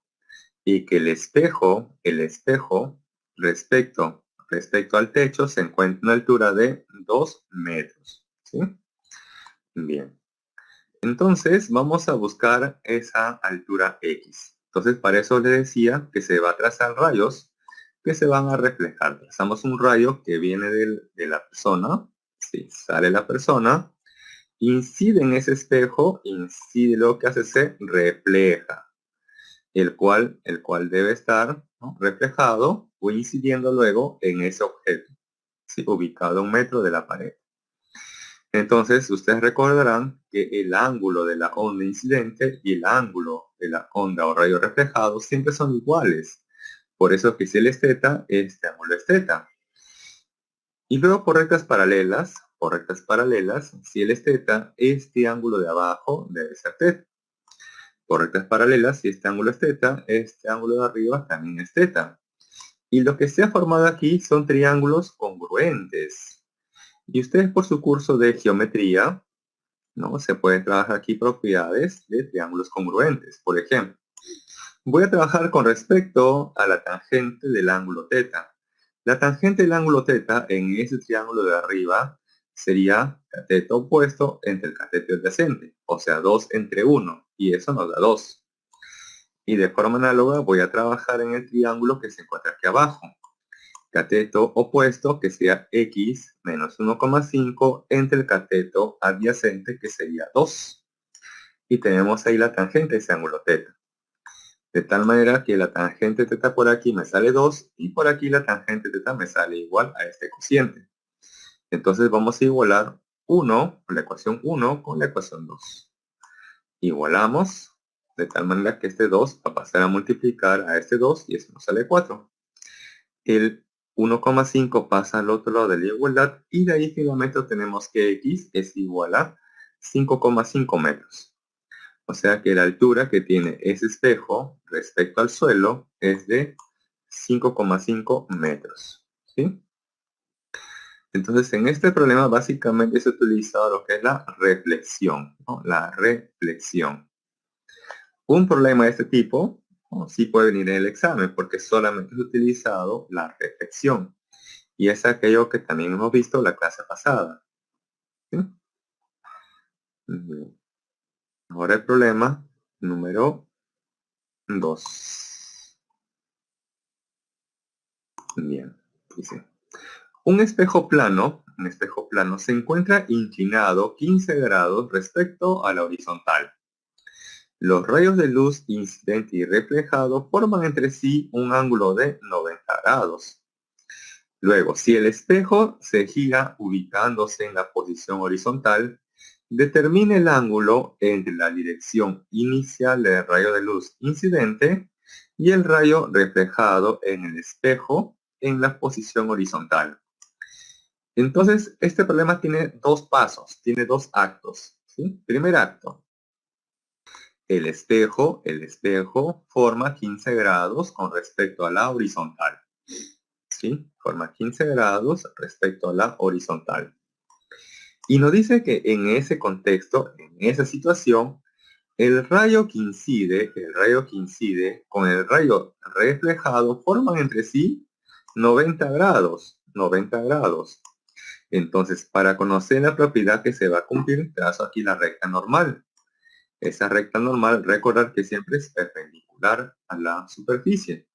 y que el espejo respecto al techo se encuentra a una altura de 2 metros, ¿sí? Bien. Entonces vamos a buscar esa altura X. Entonces para eso le decía que se va a trazar rayos que se van a reflejar. Trazamos un rayo que viene de la persona, ¿sí? Sale la persona, incide en ese espejo, incide, lo que hace se refleja, el cual debe estar, ¿no?, reflejado o incidiendo luego en ese objeto, ¿sí?, ubicado a 1 metro de la pared. Entonces, ustedes recordarán que el ángulo de la onda incidente y el ángulo de la onda o rayo reflejado siempre son iguales. Por eso que si él es θ, este ángulo es θ. Y luego por rectas paralelas, si él es θ, este ángulo de abajo debe ser θ. Por rectas paralelas, si este ángulo es θ, este ángulo de arriba también es θ. Y lo que se ha formado aquí son triángulos congruentes. Y ustedes por su curso de geometría, ¿no?, se pueden trabajar aquí propiedades de triángulos congruentes. Por ejemplo, Voy a trabajar con respecto a la tangente del ángulo θ. La tangente del ángulo θ en ese triángulo de arriba sería cateto opuesto entre el cateto adyacente, o sea, 2 entre 1, y eso nos da 2. Y de forma análoga voy a trabajar en el triángulo que se encuentra aquí abajo. Cateto opuesto, que sea x menos 1,5 entre el cateto adyacente, que sería 2. Y tenemos ahí la tangente de ese ángulo θ. De tal manera que la tangente θ por aquí me sale 2 y por aquí la tangente θ me sale igual a este cociente. Entonces vamos a igualar 1, la ecuación 1 con la ecuación 2. Igualamos de tal manera que este 2 va a pasar a multiplicar a este 2 y eso nos sale 4. El 1,5 pasa al otro lado de la igualdad y de ahí finalmente tenemos que x es igual a 5,5 metros. O sea que la altura que tiene ese espejo respecto al suelo es de 5,5 metros. ¿Sí? Entonces, en este problema básicamente se ha utilizado lo que es la reflexión, ¿no? La reflexión. Un problema de este tipo, ¿no? Sí puede venir en el examen porque solamente es utilizado la reflexión. Y es aquello que también hemos visto la clase pasada. ¿Sí? Bien. Ahora el problema número 2. Bien, dice. Un espejo plano se encuentra inclinado 15 grados respecto a la horizontal. Los rayos de luz incidente y reflejado forman entre sí un ángulo de 90 grados. Luego, si el espejo se gira ubicándose en la posición horizontal, determine el ángulo entre la dirección inicial del rayo de luz incidente y el rayo reflejado en el espejo en la posición horizontal. Entonces, este problema tiene dos pasos, tiene dos actos. ¿Sí? Primer acto. El espejo forma 15 grados con respecto a la horizontal. ¿Sí? Forma 15 grados respecto a la horizontal. Y nos dice que en ese contexto, en esa situación, el rayo que incide con el rayo reflejado forman entre sí 90 grados. 90 grados. Entonces, para conocer la propiedad que se va a cumplir, trazo aquí la recta normal. Esa recta normal, recordar que siempre es perpendicular a la superficie.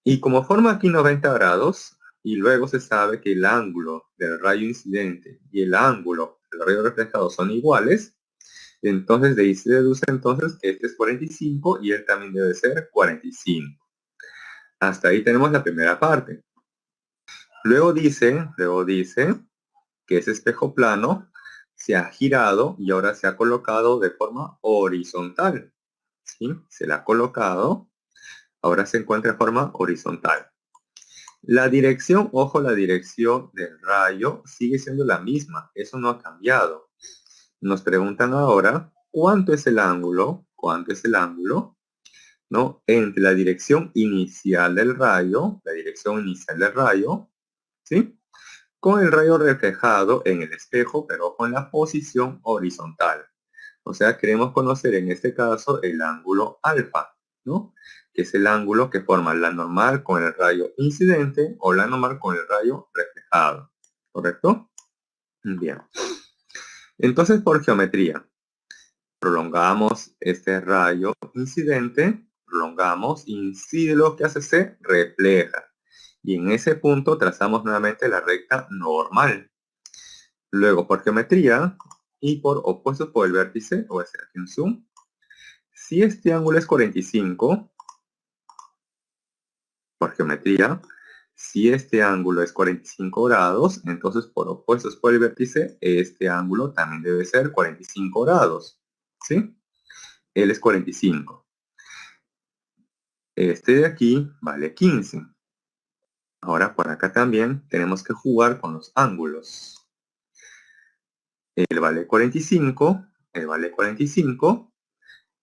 Y como forma aquí 90 grados, y luego se sabe que el ángulo del rayo incidente y el ángulo del rayo reflejado son iguales, entonces de ahí se deduce entonces que este es 45 y él también debe ser 45. Hasta ahí tenemos la primera parte. Luego dice que ese espejo plano se ha girado y ahora se ha colocado de forma horizontal. ¿Sí? Se la ha colocado, ahora se encuentra de forma horizontal. La dirección, ojo, la dirección del rayo sigue siendo la misma, eso no ha cambiado. Nos preguntan ahora, ¿cuánto es el ángulo? ¿Cuánto es el ángulo? ¿No? Entre la dirección inicial del rayo, ¿sí? Con el rayo reflejado en el espejo, pero con la posición horizontal. O sea, queremos conocer en este caso el ángulo alfa, ¿no? Que es el ángulo que forma la normal con el rayo incidente o la normal con el rayo reflejado. ¿Correcto? Bien. Entonces, por geometría, prolongamos este rayo incidente, incide lo que hace, se refleja. Y en ese punto trazamos nuevamente la recta normal. Luego, por geometría y por opuestos por el vértice, voy a hacer aquí un zoom. Si este ángulo es 45, por geometría, si este ángulo es 45 grados, entonces por opuestos por el vértice, este ángulo también debe ser 45 grados. ¿Sí? Él es 45. Este de aquí vale 15. Ahora por acá también tenemos que jugar con los ángulos. Él vale 45, él vale 45,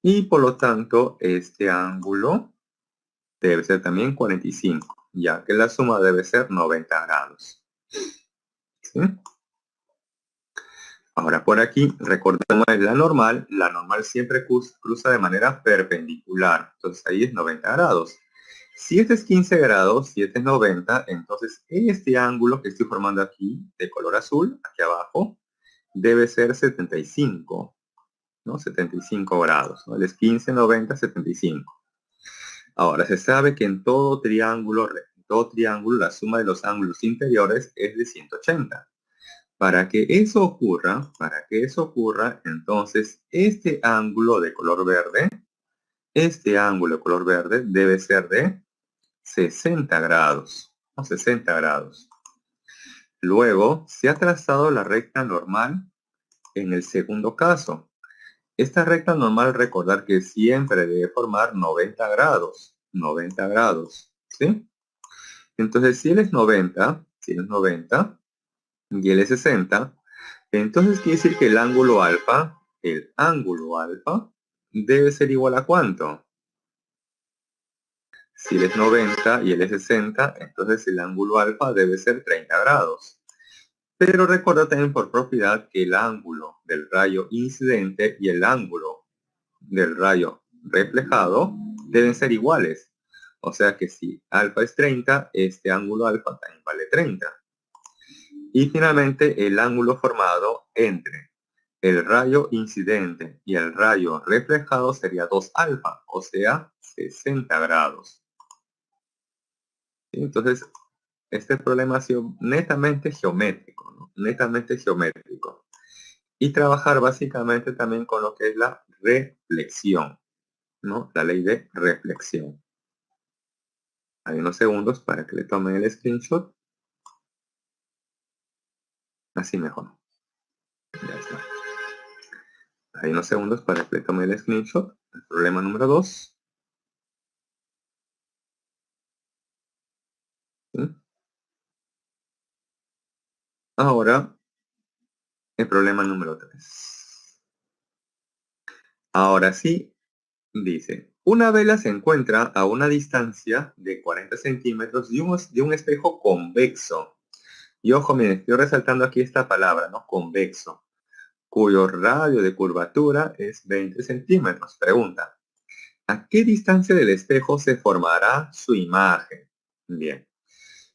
y por lo tanto este ángulo debe ser también 45, ya que la suma debe ser 90 grados. ¿Sí? Ahora por aquí, recordemos la normal siempre cruza de manera perpendicular, entonces ahí es 90 grados. Si este es 15 grados, si este es 90, entonces este ángulo que estoy formando aquí, de color azul, aquí abajo, debe ser 75, ¿no? 75 grados, ¿no? Él es 15, 90, 75. Ahora, se sabe que en todo triángulo, la suma de los ángulos interiores es de 180. Para que eso ocurra, entonces este ángulo de color verde debe ser de 60 grados, o 60 grados. Luego, se ha trazado la recta normal en el segundo caso. Esta recta normal, recordar que siempre debe formar 90 grados, 90 grados, ¿sí? Entonces, si él es 90 y él es 60, entonces quiere decir que el ángulo alfa, debe ser igual a ¿cuánto? Si él es 90 y él es 60, entonces el ángulo alfa debe ser 30 grados. Pero recuerda también por propiedad que el ángulo del rayo incidente y el ángulo del rayo reflejado deben ser iguales. O sea que si alfa es 30, este ángulo alfa también vale 30. Y finalmente el ángulo formado entre el rayo incidente y el rayo reflejado sería 2 alfa, o sea, 60 grados. ¿Sí? Entonces, este problema ha sido netamente geométrico, ¿no? Netamente geométrico. Y trabajar básicamente también con lo que es la reflexión, ¿no? La ley de reflexión. Hay unos segundos para que le tomen el screenshot. Así mejor. Ya está. Hay unos segundos para que le tomen el screenshot. El problema número 2. ¿Sí? Ahora, el problema número 3. Ahora sí, dice, una vela se encuentra a una distancia de 40 centímetros de un espejo convexo. Y ojo, miren, estoy resaltando aquí esta palabra, ¿no? Convexo, cuyo radio de curvatura es 20 centímetros. Pregunta, ¿a qué distancia del espejo se formará su imagen? Bien.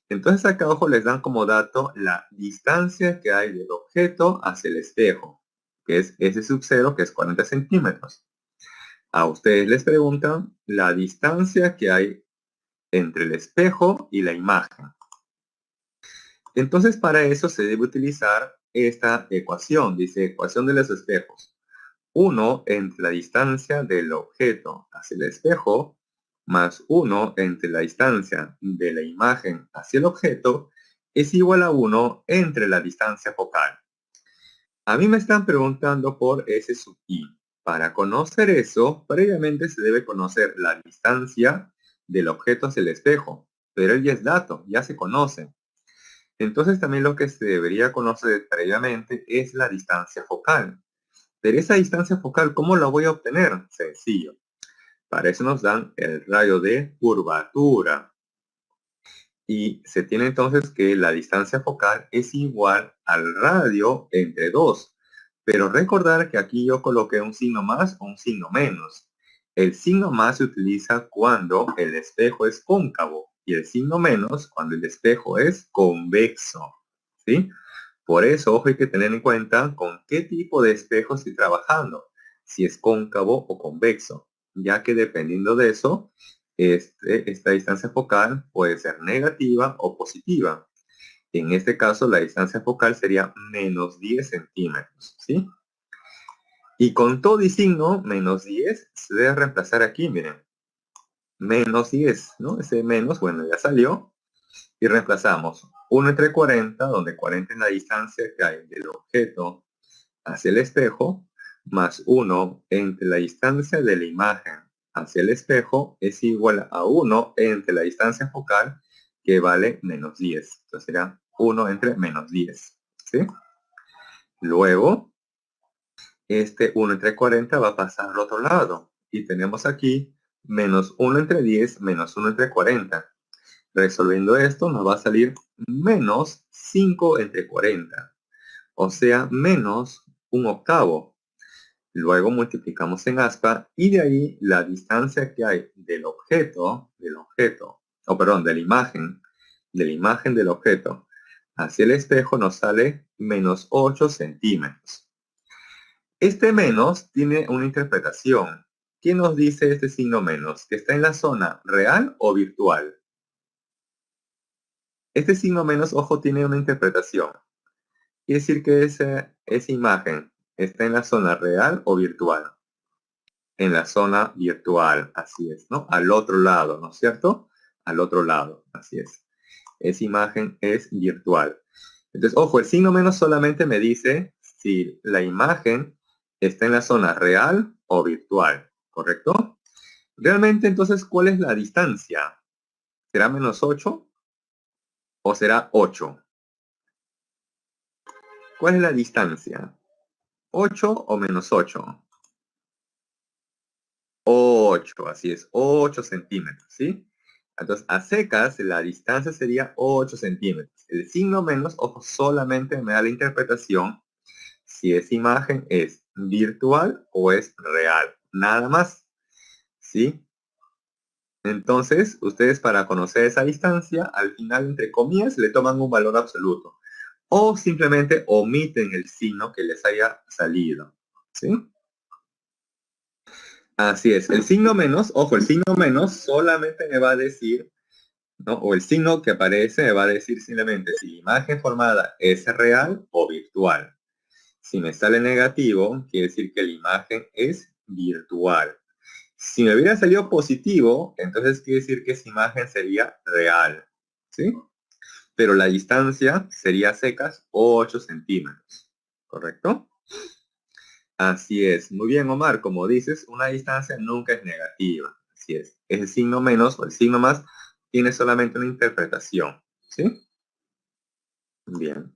Entonces acá abajo les dan como dato la distancia que hay del objeto hacia el espejo, que es ese sub 0, que es 40 centímetros. A ustedes les preguntan la distancia que hay entre el espejo y la imagen. Entonces para eso se debe utilizar esta ecuación, dice ecuación de los espejos. 1 entre la distancia del objeto hacia el espejo más 1 entre la distancia de la imagen hacia el objeto es igual a 1 entre la distancia focal. A mí me están preguntando por S sub i. Para conocer eso, previamente se debe conocer la distancia del objeto hacia el espejo, pero él ya es dato, ya se conoce. Entonces también lo que se debería conocer previamente es la distancia focal. Pero esa distancia focal, ¿cómo la voy a obtener? Sencillo. Para eso nos dan el radio de curvatura. Y se tiene entonces que la distancia focal es igual al radio entre 2. Pero recordar que aquí yo coloqué un signo más o un signo menos. El signo más se utiliza cuando el espejo es cóncavo y el signo menos cuando el espejo es convexo. ¿Sí? Por eso, ojo, hay que tener en cuenta con qué tipo de espejo estoy trabajando, si es cóncavo o convexo, ya que dependiendo de eso, esta distancia focal puede ser negativa o positiva. En este caso, la distancia focal sería menos 10 centímetros, ¿sí? Y con todo y signo, menos 10, se debe reemplazar aquí, miren. Menos 10, ¿no? Ese menos, bueno, ya salió. Y reemplazamos 1 entre 40, donde 40 es la distancia que hay del objeto hacia el espejo, más 1 entre la distancia de la imagen hacia el espejo es igual a 1 entre la distancia focal, que vale menos 10. Entonces será 1 entre menos 10. ¿Sí? Luego, este 1 entre 40 va a pasar al otro lado. Y tenemos aquí menos 1 entre 10 menos 1 entre 40. Resolviendo esto nos va a salir menos 5 entre 40. O sea, menos 1/8. Luego multiplicamos en aspa y de ahí la distancia que hay del objeto, de la imagen del objeto hacia el espejo nos sale menos 8 centímetros. Este menos tiene una interpretación. ¿Qué nos dice este signo menos? ¿Que está en la zona real o virtual? Este signo menos, ojo, tiene una interpretación. Quiere decir que esa imagen está en la zona real o virtual. En la zona virtual, así es, ¿no? Al otro lado, ¿no es cierto? Al otro lado, así es. Esa imagen es virtual. Entonces, ojo, el signo menos solamente me dice si la imagen está en la zona real o virtual, ¿correcto? Realmente, entonces, ¿cuál es la distancia? ¿Será menos 8 o será 8? ¿Cuál es la distancia? ¿8 o menos 8? 8, así es, 8 centímetros, ¿sí? Entonces, a secas, la distancia sería 8 centímetros. El signo menos, ojo, solamente me da la interpretación si esa imagen es virtual o es real. Nada más, ¿sí? Entonces, ustedes para conocer esa distancia, al final, entre comillas, le toman un valor absoluto. O simplemente omiten el signo que les haya salido, ¿sí? Así es, el signo menos, ojo, el signo menos solamente me va a decir, ¿no? O el signo que aparece me va a decir simplemente si la imagen formada es real o virtual. Si me sale negativo, quiere decir que la imagen es virtual. Si me hubiera salido positivo, entonces quiere decir que esa imagen sería real, ¿sí? Pero la distancia sería secas 8 centímetros, ¿correcto? Así es. Muy bien, Omar. Como dices, una distancia nunca es negativa. Así es. El signo menos o el signo más tiene solamente una interpretación. ¿Sí? Bien.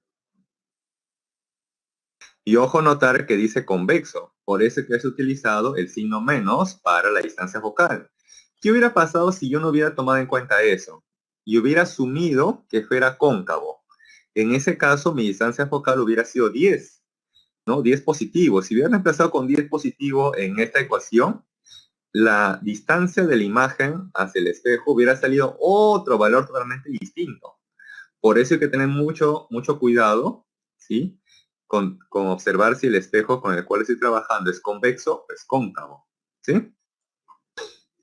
Y ojo notar que dice convexo. Por eso que has utilizado el signo menos para la distancia focal. ¿Qué hubiera pasado si yo no hubiera tomado en cuenta eso? Y hubiera asumido que fuera cóncavo. En ese caso, mi distancia focal hubiera sido 10, ¿no? 10 positivo. Si hubiera reemplazado con 10 positivo en esta ecuación, la distancia de la imagen hacia el espejo hubiera salido otro valor totalmente distinto. Por eso hay que tener mucho, mucho cuidado, ¿sí? Con observar si el espejo con el cual estoy trabajando es convexo o es cóncavo, ¿sí?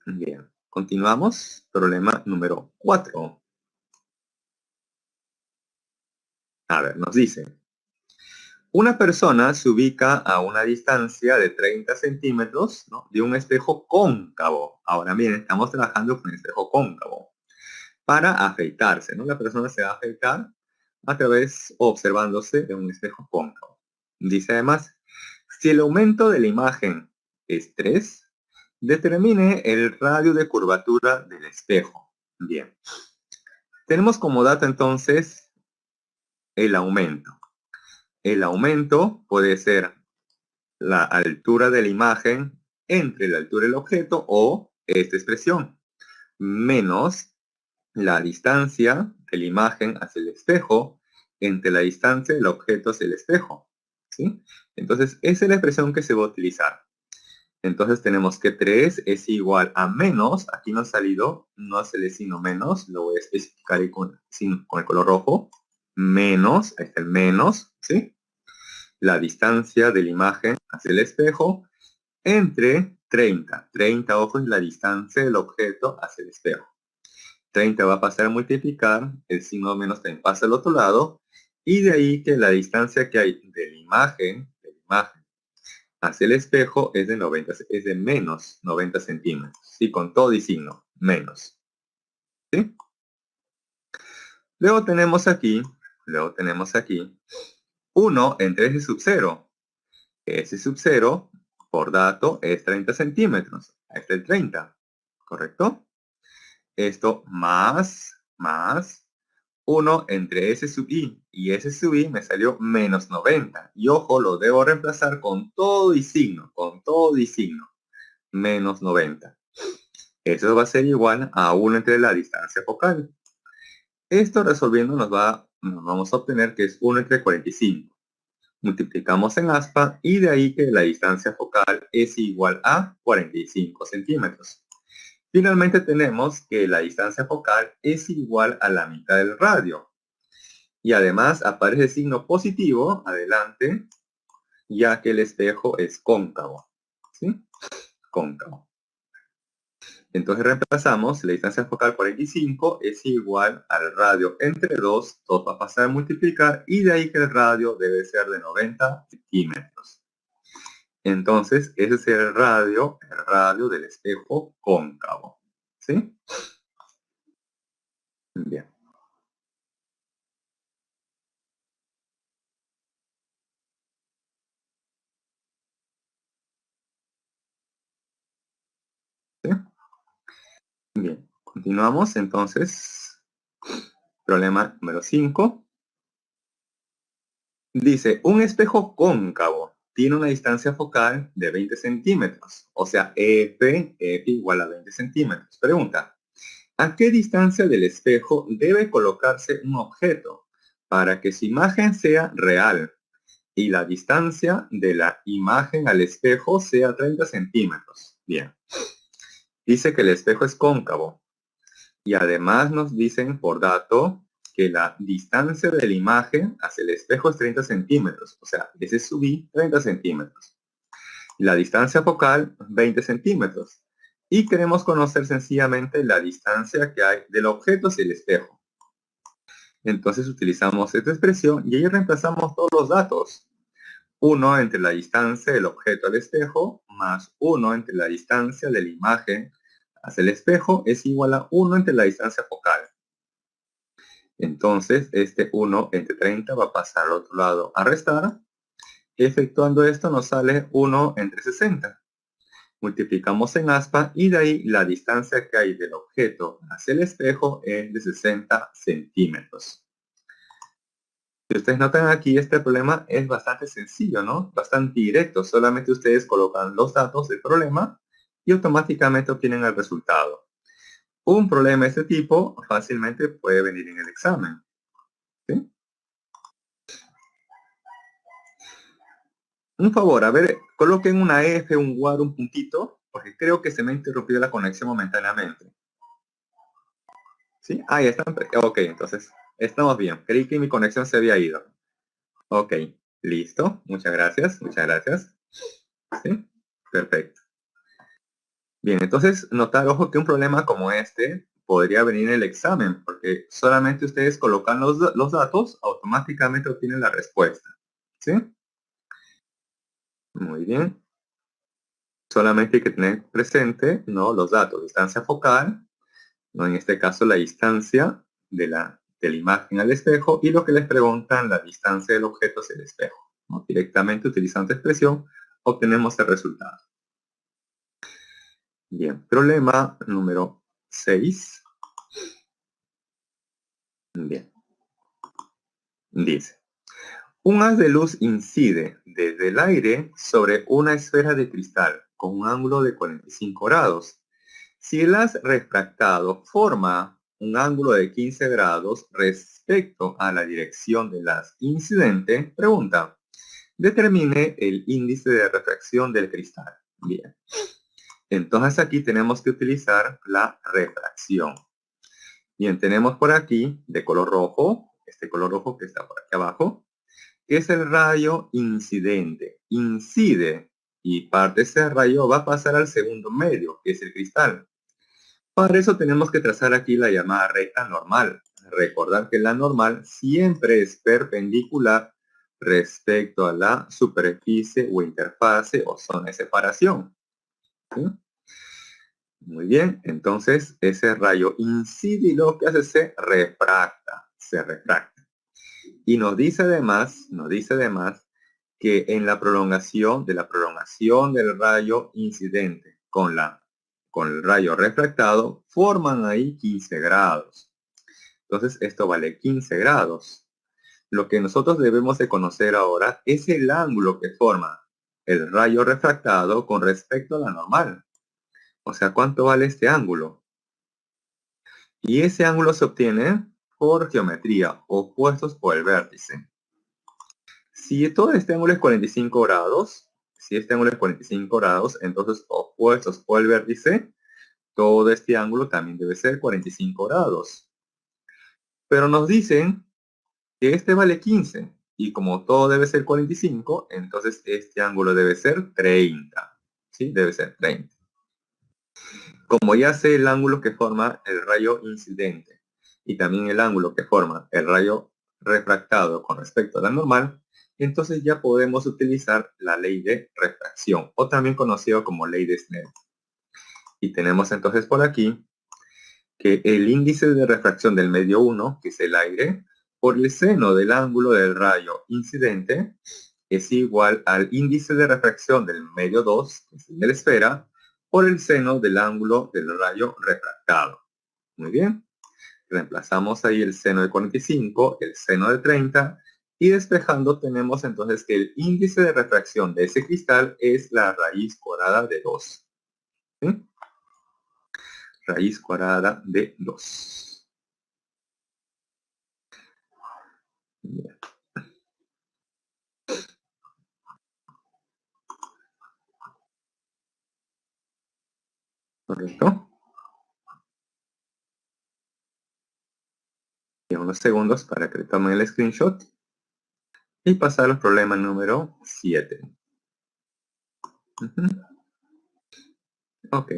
Bien, continuamos. Problema número 4. A ver, nos dice, una persona se ubica a una distancia de 30 centímetros, ¿no?, de un espejo cóncavo. Ahora bien, estamos trabajando con el espejo cóncavo para afeitarse, ¿no? La persona se va a afeitar a través observándose de un espejo cóncavo. Dice además, si el aumento de la imagen es 3, determine el radio de curvatura del espejo. Bien. Tenemos como dato entonces el aumento. El aumento puede ser la altura de la imagen entre la altura del objeto o esta expresión, menos la distancia de la imagen hacia el espejo entre la distancia del objeto hacia el espejo, ¿sí? Entonces, esa es la expresión que se va a utilizar. Entonces tenemos que 3 es igual a menos, aquí no ha salido, no hace el signo menos, lo voy a especificar ahí con el color rojo, menos, ahí está el menos, ¿sí? La distancia de la imagen hacia el espejo entre 30. 30, ojo, es la distancia del objeto hacia el espejo. 30 va a pasar a multiplicar, el signo menos también pasa al otro lado, y de ahí que la distancia que hay de la imagen hacia el espejo es de menos 90 centímetros, ¿sí? Con todo y signo, menos, ¿sí? Luego tenemos aquí 1 entre S sub 0. S sub 0, por dato, es 30 centímetros. Ahí está el 30, ¿correcto? Esto más 1 entre S sub i y S sub i me salió menos 90. Y ojo, lo debo reemplazar con todo y signo, menos 90. Eso va a ser igual a 1 entre la distancia focal. Esto resolviendo nos vamos a obtener que es 1 entre 45. Multiplicamos en aspa y de ahí que la distancia focal es igual a 45 centímetros. Finalmente tenemos que la distancia focal es igual a la mitad del radio. Y además aparece el signo positivo adelante, ya que el espejo es cóncavo. ¿Sí? Cóncavo. Entonces reemplazamos, la distancia focal 45 es igual al radio entre 2, 2 va a pasar a multiplicar y de ahí que el radio debe ser de 90 centímetros. Entonces ese es el radio del espejo cóncavo. ¿Sí? Bien. ¿Sí? Bien. Continuamos entonces. Problema número 5. Dice, un espejo cóncavo tiene una distancia focal de 20 centímetros. O sea, F igual a 20 centímetros. Pregunta, ¿a qué distancia del espejo debe colocarse un objeto para que su imagen sea real y la distancia de la imagen al espejo sea 30 centímetros? Bien. Dice que el espejo es cóncavo y además nos dicen por dato que la distancia de la imagen hacia el espejo es 30 centímetros. O sea, ese subí 30 centímetros. La distancia focal 20 centímetros. Y queremos conocer sencillamente la distancia que hay del objeto hacia el espejo. Entonces utilizamos esta expresión y ahí reemplazamos todos los datos. 1 entre la distancia del objeto al espejo más 1 entre la distancia de la imagen hacia el espejo es igual a 1 entre la distancia focal. Entonces, este 1 entre 30 va a pasar al otro lado a restar. Efectuando esto nos sale 1 entre 60. Multiplicamos en aspa y de ahí la distancia que hay del objeto hacia el espejo es de 60 centímetros. Si ustedes notan aquí, este problema es bastante sencillo, ¿no? Bastante directo. Solamente ustedes colocan los datos del problema y automáticamente obtienen el resultado. Un problema de este tipo fácilmente puede venir en el examen. ¿Sí? Un favor, a ver, coloquen una F, un guard, un puntito, porque creo que se me ha interrumpido la conexión momentáneamente. ¿Sí? Ahí están. Ok, entonces, estamos bien. Creí que mi conexión se había ido. Ok, listo. Muchas gracias, muchas gracias. ¿Sí? Perfecto. Bien, entonces, notar, ojo, que un problema como este podría venir en el examen, porque solamente ustedes colocan los datos, automáticamente obtienen la respuesta. ¿Sí? Muy bien. Solamente hay que tener presente, ¿no? Los datos, distancia focal, ¿no? En este caso la distancia de la imagen al espejo y lo que les preguntan, la distancia del objeto hacia el espejo, ¿no? Directamente utilizando esta expresión obtenemos el resultado. Bien, problema número 6. Bien, dice, un haz de luz incide desde el aire sobre una esfera de cristal con un ángulo de 45 grados. Si el haz refractado forma un ángulo de 15 grados respecto a la dirección del haz incidente, pregunta, determine el índice de refracción del cristal. Bien. Entonces aquí tenemos que utilizar la refracción. Bien, tenemos por aquí de color rojo, este color rojo que está por aquí abajo, que es el rayo incidente. Incide y parte de ese rayo va a pasar al segundo medio, que es el cristal. Para eso tenemos que trazar aquí la llamada recta normal. Recordar que la normal siempre es perpendicular respecto a la superficie o interfase o zona de separación. ¿Sí? Muy bien, entonces ese rayo incide y lo que hace se refracta, Y nos dice además que en la prolongación del rayo incidente con el rayo refractado forman ahí 15 grados. Entonces esto vale 15 grados. Lo que nosotros debemos de conocer ahora es el ángulo que forma el rayo refractado con respecto a la normal. O sea, ¿cuánto vale este ángulo? Y ese ángulo se obtiene por geometría, opuestos por el vértice. Si todo este ángulo es 45 grados, si este ángulo es 45 grados, entonces opuestos por el vértice, todo este ángulo también debe ser 45 grados. Pero nos dicen que este vale 15, y como todo debe ser 45, entonces este ángulo debe ser 30. ¿Sí? Debe ser 30. Como ya sé el ángulo que forma el rayo incidente y también el ángulo que forma el rayo refractado con respecto a la normal, entonces ya podemos utilizar la ley de refracción, o también conocido como ley de Snell. Y tenemos entonces por aquí que el índice de refracción del medio 1, que es el aire, por el seno del ángulo del rayo incidente, es igual al índice de refracción del medio 2, que es el de la esfera, por el seno del ángulo del rayo refractado. Muy bien. Reemplazamos ahí el seno de 45, el seno de 30, y despejando tenemos entonces que el índice de refracción de ese cristal es la raíz cuadrada de 2. ¿Sí? Raíz cuadrada de 2. Bien. ¿Correcto? Y unos segundos para que tomen el screenshot y pasar al problema número 7. Ok.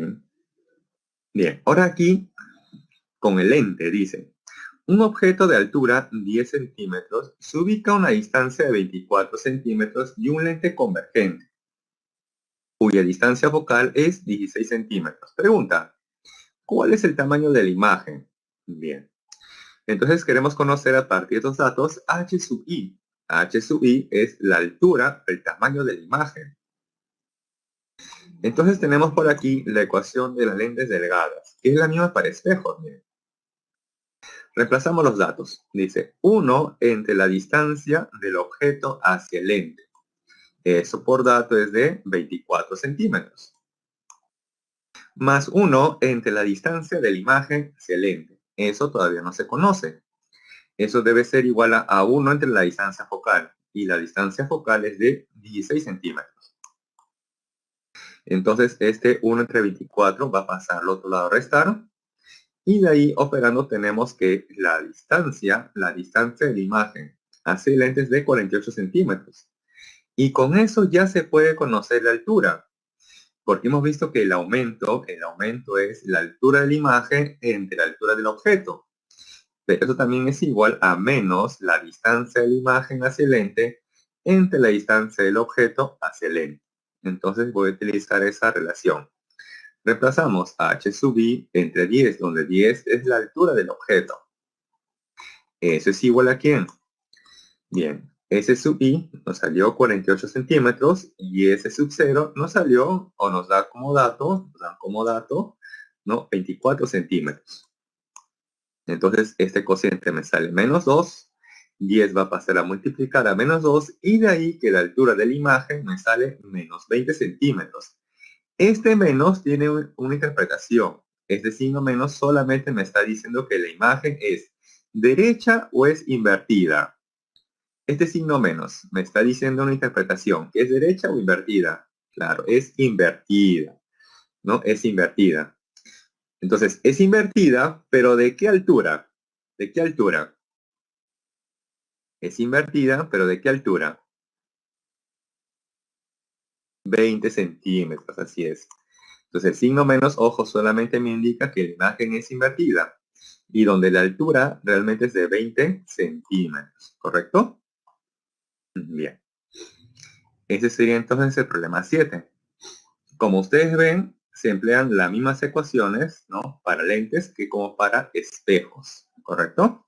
Bien, ahora aquí con el lente dice, un objeto de altura 10 centímetros se ubica a una distancia de 24 centímetros y un lente convergente, cuya distancia focal es 16 centímetros. Pregunta, ¿cuál es el tamaño de la imagen? Bien, entonces queremos conocer a partir de estos datos h sub i. H sub i es la altura, el tamaño de la imagen. Entonces tenemos por aquí la ecuación de las lentes delgadas, que es la misma para espejos. Miren. Reemplazamos los datos. Dice 1 entre la distancia del objeto hacia el lente. Eso por dato es de 24 centímetros. Más 1 entre la distancia de la imagen hacia el lente. Eso todavía no se conoce. Eso debe ser igual a 1 entre la distancia focal. Y la distancia focal es de 16 centímetros. Entonces este 1 entre 24 va a pasar al otro lado a restar. Y de ahí operando tenemos que la distancia de la imagen hacia el lente es de 48 centímetros. Y con eso ya se puede conocer la altura. Porque hemos visto que el aumento es la altura de la imagen entre la altura del objeto. Pero eso también es igual a menos la distancia de la imagen hacia el lente entre la distancia del objeto hacia el lente. Entonces voy a utilizar esa relación. Reemplazamos a h sub i entre 10, donde 10 es la altura del objeto. Eso es igual a ¿quién? Bien, S sub i nos salió 48 centímetros y S sub 0 nos salió, o nos da como dato, ¿no? 24 centímetros. Entonces este cociente me sale menos 2, 10 va a pasar a multiplicar a menos 2 y de ahí que la altura de la imagen me sale menos 20 centímetros. Este menos tiene una interpretación. Este signo menos solamente me está diciendo que la imagen es derecha o es invertida. Este signo menos me está diciendo una interpretación. ¿Es derecha o invertida? Claro, es invertida. ¿No? Es invertida. Entonces, es invertida, pero ¿de qué altura? ¿De qué altura? Es invertida, pero ¿de qué altura? 20 centímetros, así es. Entonces, el signo menos, ojo, solamente me indica que la imagen es invertida. Y donde la altura realmente es de 20 centímetros, ¿correcto? Bien. Ese sería entonces el problema 7. Como ustedes ven, se emplean las mismas ecuaciones, ¿no? Para lentes que como para espejos, ¿correcto?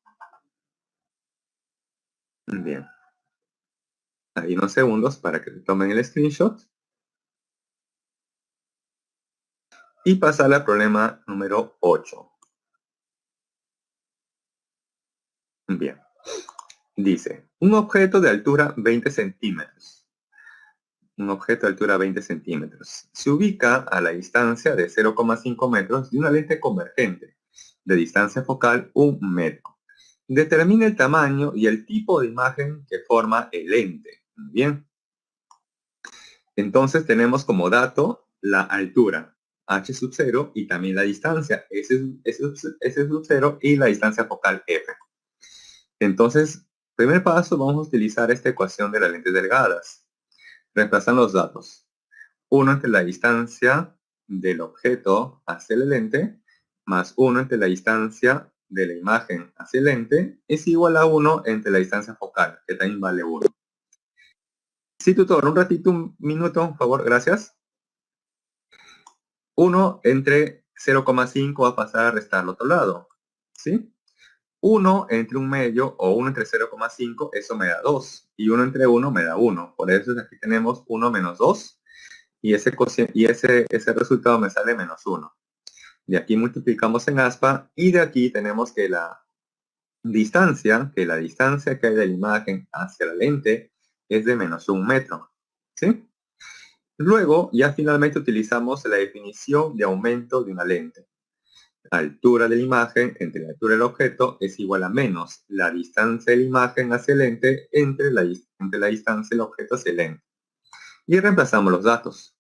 Bien. Ahí unos segundos para que tomen el screenshot. Y pasar al problema número 8. Bien. Dice, un objeto de altura 20 centímetros. Un objeto de altura 20 centímetros. Se ubica a la distancia de 0,5 metros de una lente convergente, de distancia focal 1 metro. Determina el tamaño y el tipo de imagen que forma el lente. Bien. Entonces tenemos como dato la altura, h sub 0, y también la distancia, S sub 0, y la distancia focal f. Entonces, primer paso, vamos a utilizar esta ecuación de las lentes delgadas. Reemplazan los datos. 1 entre la distancia del objeto hacia la lente, más 1 entre la distancia de la imagen hacia el lente, es igual a 1 entre la distancia focal, que también vale 1. Sí, tutor, un ratito, un minuto, por favor, gracias. 1 entre 0,5 va a pasar a restar al otro lado, ¿sí? 1 entre un medio o 1 entre 0,5, eso me da 2. Y 1 entre 1 me da 1. Por eso aquí tenemos 1 menos 2. Y ese resultado me sale menos 1. De aquí multiplicamos en aspa. Y de aquí tenemos que la distancia que hay de la imagen hacia la lente es de menos 1 metro. ¿Sí? Luego, ya finalmente utilizamos la definición de aumento de una lente. La altura de la imagen entre la altura del objeto es igual a menos la distancia de la imagen hacia el lente entre la distancia del objeto hacia el lente. Y reemplazamos los datos.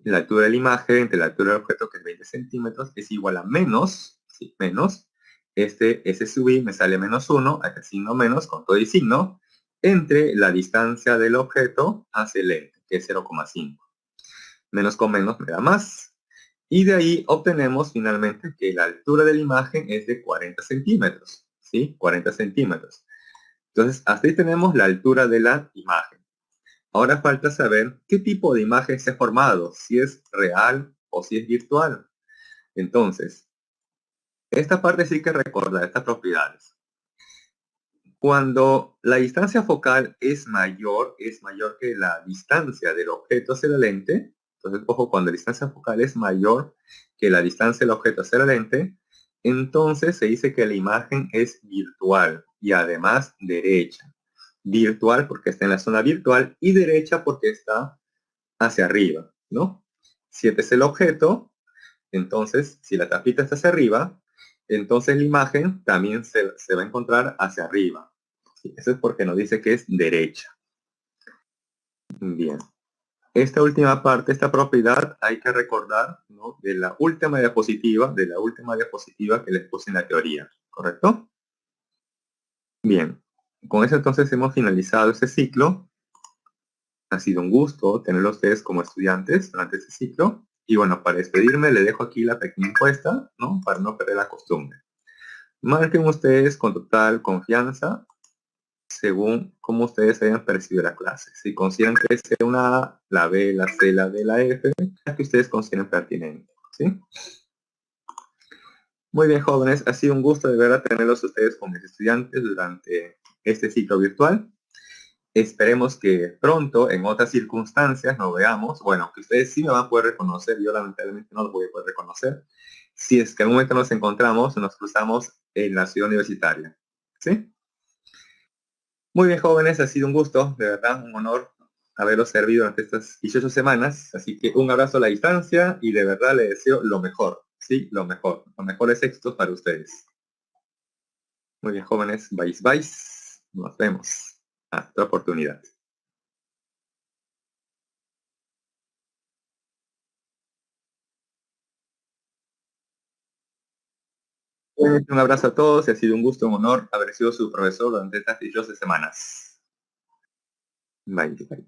La altura de la imagen entre la altura del objeto, que es 20 centímetros, es igual a menos, ¿sí? Menos, ese sub i me sale menos 1, acá signo menos, con todo y signo, entre la distancia del objeto hacia el lente, que es 0,5. Menos con menos me da más. Y de ahí obtenemos finalmente que la altura de la imagen es de 40 centímetros. ¿Sí? 40 centímetros. Entonces, hasta ahí tenemos la altura de la imagen. Ahora falta saber qué tipo de imagen se ha formado, si es real o si es virtual. Entonces, esta parte sí que recuerda estas propiedades. Cuando la distancia focal es mayor que la distancia del objeto hacia la lente, entonces, ojo, cuando la distancia focal es mayor que la distancia del objeto hacia la lente, entonces se dice que la imagen es virtual y además derecha. Virtual porque está en la zona virtual y derecha porque está hacia arriba, ¿no? Si este es el objeto, entonces, si la tapita está hacia arriba, entonces la imagen también se va a encontrar hacia arriba. ¿Sí? Eso es porque nos dice que es derecha. Bien. Esta última parte, esta propiedad, hay que recordar, ¿no? de la última diapositiva que les puse en la teoría, ¿correcto? Bien. Con eso entonces hemos finalizado este ciclo. Ha sido un gusto tenerlos ustedes como estudiantes durante este ciclo. Y bueno, para despedirme, le dejo aquí la pequeña encuesta, ¿no? Para no perder la costumbre. Marquen ustedes con total confianza según cómo ustedes hayan percibido la clase. Si consideran que es una A, la B, la C, la D, la F, la que ustedes consideren pertinente, ¿sí? Muy bien, jóvenes. Ha sido un gusto de verdad tenerlos ustedes como mis estudiantes durante este ciclo virtual. Esperemos que pronto, en otras circunstancias, nos veamos. Bueno, que ustedes sí me van a poder reconocer. Yo lamentablemente no los voy a poder reconocer. Si es que en un momento nos encontramos, nos cruzamos en la ciudad universitaria. ¿Sí? Muy bien, jóvenes. Ha sido un gusto, de verdad, un honor haberlos servido durante estas 18 semanas. Así que un abrazo a la distancia y de verdad les deseo lo mejor. Sí, lo mejor. Los mejores éxitos para ustedes. Muy bien, jóvenes. Vais, vais. Nos vemos. Hasta otra oportunidad. Un abrazo a todos y ha sido un gusto, un honor haber sido su profesor durante estas 18 semanas. Bye, bye.